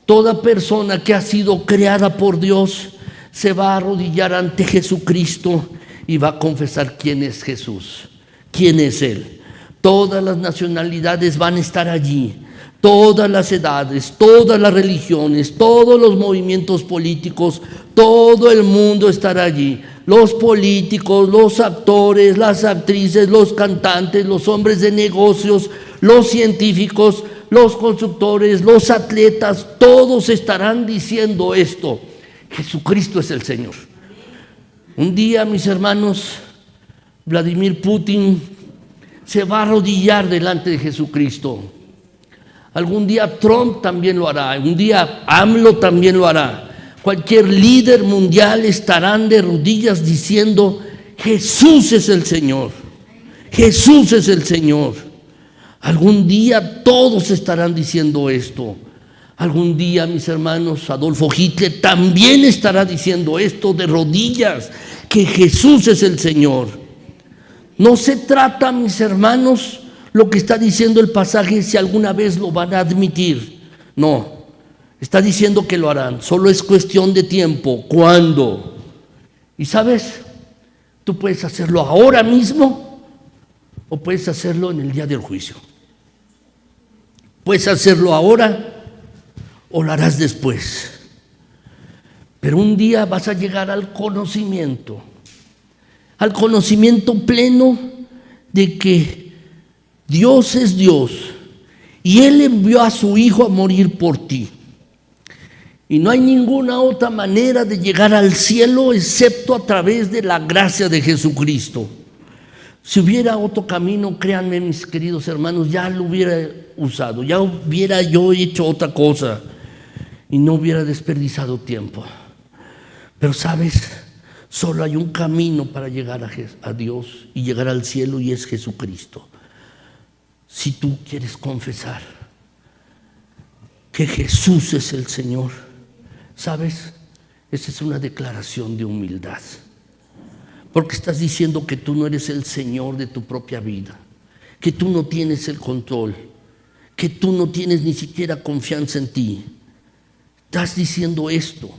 toda persona que ha sido creada por Dios se va a arrodillar ante Jesucristo y va a confesar quién es Jesús, quién es Él. Todas las nacionalidades van a estar allí, todas las edades, todas las religiones, todos los movimientos políticos, todo el mundo estará allí. Los políticos, los actores, las actrices, los cantantes, los hombres de negocios, los científicos, los constructores, los atletas, todos estarán diciendo esto: Jesucristo es el Señor. Un día, mis hermanos, Vladimir Putin se va a arrodillar delante de Jesucristo. Algún día Trump también lo hará, un día AMLO también lo hará. Cualquier líder mundial estarán de rodillas diciendo: Jesús es el Señor, Jesús es el Señor. Algún día todos estarán diciendo esto. Algún día, mis hermanos, Adolfo Hitler también estará diciendo esto de rodillas, que Jesús es el Señor. No se trata, mis hermanos, lo que está diciendo el pasaje, si alguna vez lo van a admitir. No. Está diciendo que lo harán, solo es cuestión de tiempo. ¿Cuándo? Y sabes, tú puedes hacerlo ahora mismo o puedes hacerlo en el día del juicio. Puedes hacerlo ahora o lo harás después. Pero un día vas a llegar al conocimiento pleno de que Dios es Dios y Él envió a su Hijo a morir por ti. Y no hay ninguna otra manera de llegar al cielo excepto a través de la gracia de Jesucristo. Si hubiera otro camino, créanme, mis queridos hermanos, ya lo hubiera usado, ya hubiera yo hecho otra cosa y no hubiera desperdiciado tiempo. Pero sabes, solo hay un camino para llegar a Dios y llegar al cielo, y es Jesucristo. Si tú quieres confesar que Jesús es el Señor, ¿sabes? Esa es una declaración de humildad, porque estás diciendo que tú no eres el Señor de tu propia vida, que tú no tienes el control, que tú no tienes ni siquiera confianza en ti. Estás diciendo esto.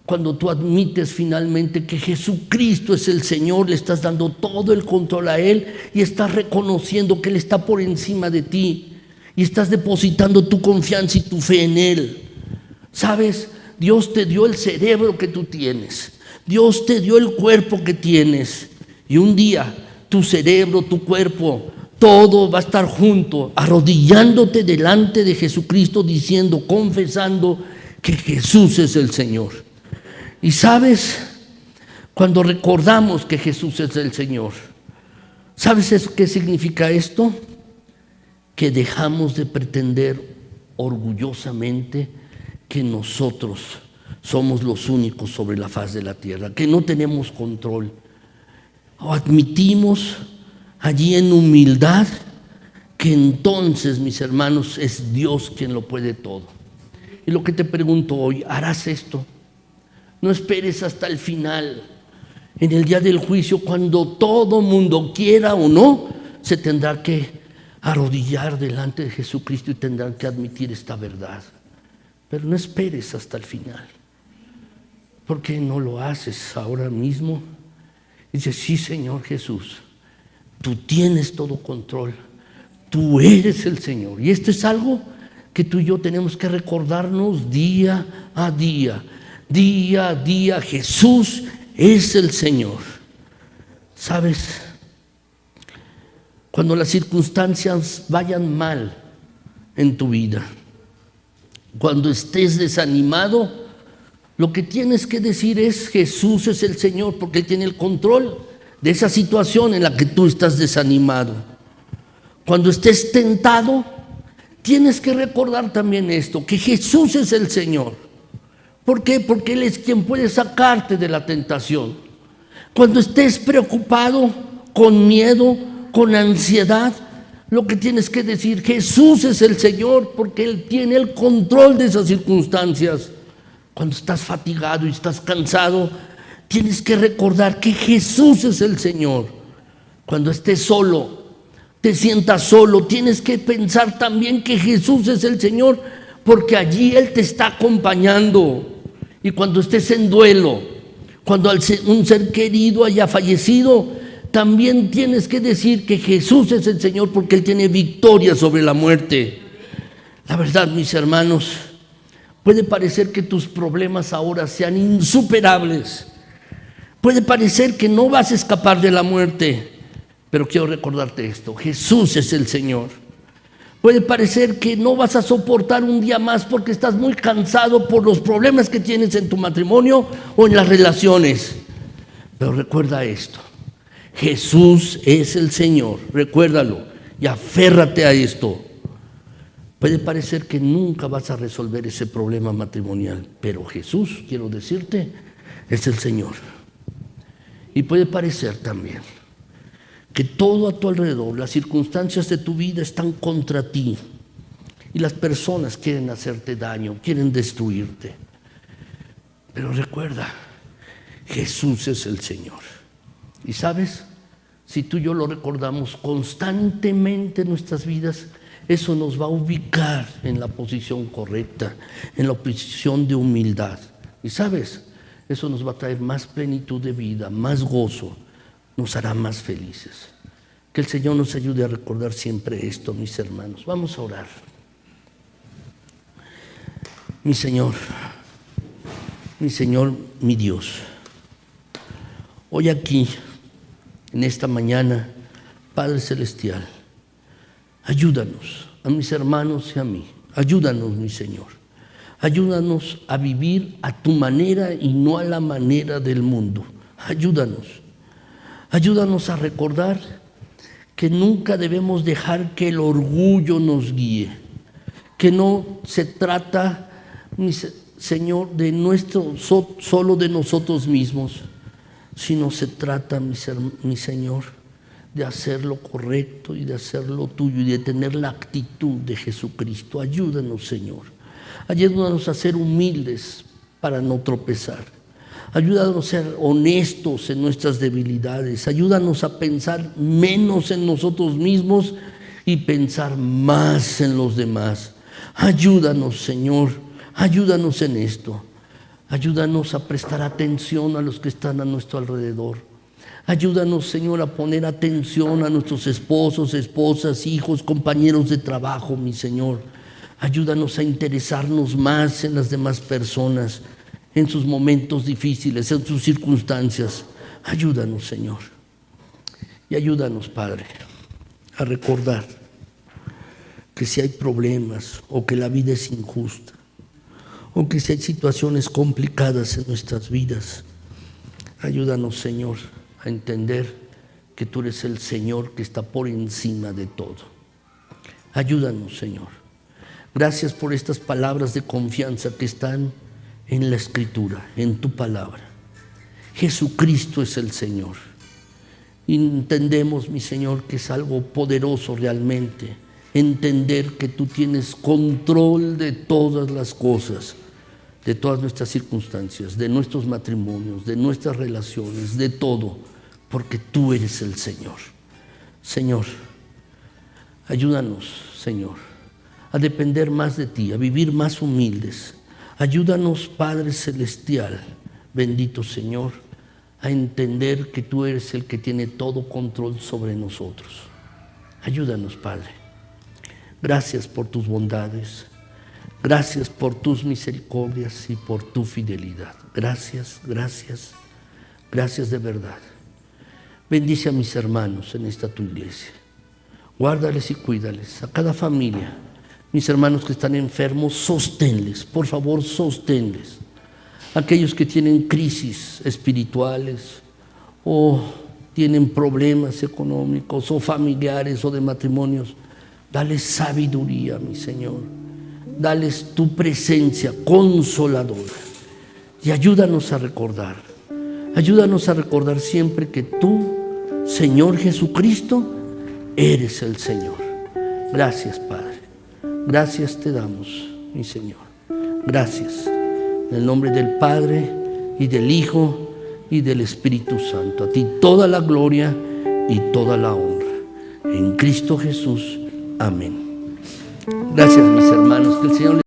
Cuando tú admites finalmente que Jesucristo es el Señor, le estás dando todo el control a Él y estás reconociendo que Él está por encima de ti y estás depositando tu confianza y tu fe en Él. ¿Sabes? Dios te dio el cerebro que tú tienes. Dios te dio el cuerpo que tienes. Y un día tu cerebro, tu cuerpo, todo va a estar junto, arrodillándote delante de Jesucristo, diciendo, confesando que Jesús es el Señor. Y sabes, cuando recordamos que Jesús es el Señor, ¿sabes qué significa esto? Que dejamos de pretender orgullosamente que nosotros somos los únicos sobre la faz de la tierra, que no tenemos control. O admitimos allí en humildad que entonces, mis hermanos, es Dios quien lo puede todo. Y lo que te pregunto hoy, ¿harás esto? No esperes hasta el final. En el día del juicio, cuando todo mundo quiera o no, se tendrá que arrodillar delante de Jesucristo y tendrán que admitir esta verdad. Pero no esperes hasta el final. ¿Por qué no lo haces ahora mismo? Y dices, sí, Señor Jesús, tú tienes todo control. Tú eres el Señor. Y esto es algo que tú y yo tenemos que recordarnos día a día. Día a día, Jesús es el Señor. ¿Sabes? Cuando las circunstancias vayan mal en tu vida, cuando estés desanimado, Lo que tienes que decir es: Jesús es el Señor, porque Él tiene el control de esa situación en la que tú estás desanimado. Cuando estés tentado, tienes que recordar también esto, que Jesús es el Señor. ¿Por qué? Porque Él es quien puede sacarte de la tentación. Cuando estés preocupado, con miedo, con ansiedad, lo que tienes que decir: Jesús es el Señor, porque Él tiene el control de esas circunstancias. Cuando estás fatigado y estás cansado, tienes que recordar que Jesús es el Señor. Cuando estés solo, te sientas solo, tienes que pensar también que Jesús es el Señor, porque allí Él te está acompañando. Y cuando estés en duelo, cuando un ser querido haya fallecido, también tienes que decir que Jesús es el Señor, porque Él tiene victoria sobre la muerte. La verdad, mis hermanos, puede parecer que tus problemas ahora sean insuperables. Puede parecer que no vas a escapar de la muerte, pero quiero recordarte esto: Jesús es el Señor. Puede parecer que no vas a soportar un día más porque estás muy cansado por los problemas que tienes en tu matrimonio o en las relaciones, pero recuerda esto: Jesús es el Señor. Recuérdalo y aférrate a esto. Puede parecer que nunca vas a resolver ese problema matrimonial, pero Jesús, quiero decirte, es el Señor. Y puede parecer también que todo a tu alrededor, las circunstancias de tu vida están contra ti y las personas quieren hacerte daño, quieren destruirte. Pero recuerda, Jesús es el Señor. Y sabes, si tú y yo lo recordamos constantemente en nuestras vidas, eso nos va a ubicar en la posición correcta, en la posición de humildad. Y sabes, eso nos va a traer más plenitud de vida, más gozo, nos hará más felices. Que el Señor nos ayude a recordar siempre esto, mis hermanos. Vamos a orar. Mi Señor, mi Dios, hoy aquí, en esta mañana, Padre Celestial, ayúdanos a mis hermanos y a mí. Ayúdanos, mi Señor. Ayúdanos a vivir a tu manera y no a la manera del mundo. Ayúdanos. Ayúdanos a recordar que nunca debemos dejar que el orgullo nos guíe. Que no se trata, mi Señor, solo de nosotros mismos, sino se trata, mi Señor, de hacer lo correcto y de hacer lo tuyo y de tener la actitud de Jesucristo. Ayúdanos, Señor. Ayúdanos a ser humildes para no tropezar. Ayúdanos a ser honestos en nuestras debilidades. Ayúdanos a pensar menos en nosotros mismos y pensar más en los demás. Ayúdanos, Señor. Ayúdanos en esto. Ayúdanos a prestar atención a los que están a nuestro alrededor. Ayúdanos, Señor, a poner atención a nuestros esposos, esposas, hijos, compañeros de trabajo, mi Señor. Ayúdanos a interesarnos más en las demás personas, en sus momentos difíciles, en sus circunstancias. Ayúdanos, Señor. Y ayúdanos, Padre, a recordar que si hay problemas o que la vida es injusta o que si hay situaciones complicadas en nuestras vidas, ayúdanos, Señor, a entender que tú eres el Señor que está por encima de todo. Ayúdanos, Señor. Gracias por estas palabras de confianza que están en la Escritura, en tu palabra. Jesucristo es el Señor. Y entendemos, mi Señor, que es algo poderoso realmente entender que tú tienes control de todas las cosas, de todas nuestras circunstancias, de nuestros matrimonios, de nuestras relaciones, de todo, porque tú eres el Señor. Señor, ayúdanos, Señor, a depender más de ti, a vivir más humildes. Ayúdanos, Padre Celestial, bendito Señor, a entender que tú eres el que tiene todo control sobre nosotros. Ayúdanos, Padre. Gracias por tus bondades. Gracias por tus misericordias y por tu fidelidad. Gracias, gracias, gracias de verdad. Bendice a mis hermanos en esta tu iglesia. Guárdales y cuídales. A cada familia, mis hermanos que están enfermos, sosténles. Por favor, sosténles. aquellos que tienen crisis espirituales o tienen problemas económicos o familiares o de matrimonios. Dales sabiduría, mi Señor. Dales tu presencia consoladora. Y ayúdanos a recordar. Ayúdanos a recordar siempre que tú, Señor Jesucristo, eres el Señor. Gracias, Padre. Gracias te damos, mi Señor. Gracias. En el nombre del Padre y del Hijo y del Espíritu Santo. A ti toda la gloria y toda la honra. En Cristo Jesús. Amén. Gracias, mis hermanos. Que el Señor les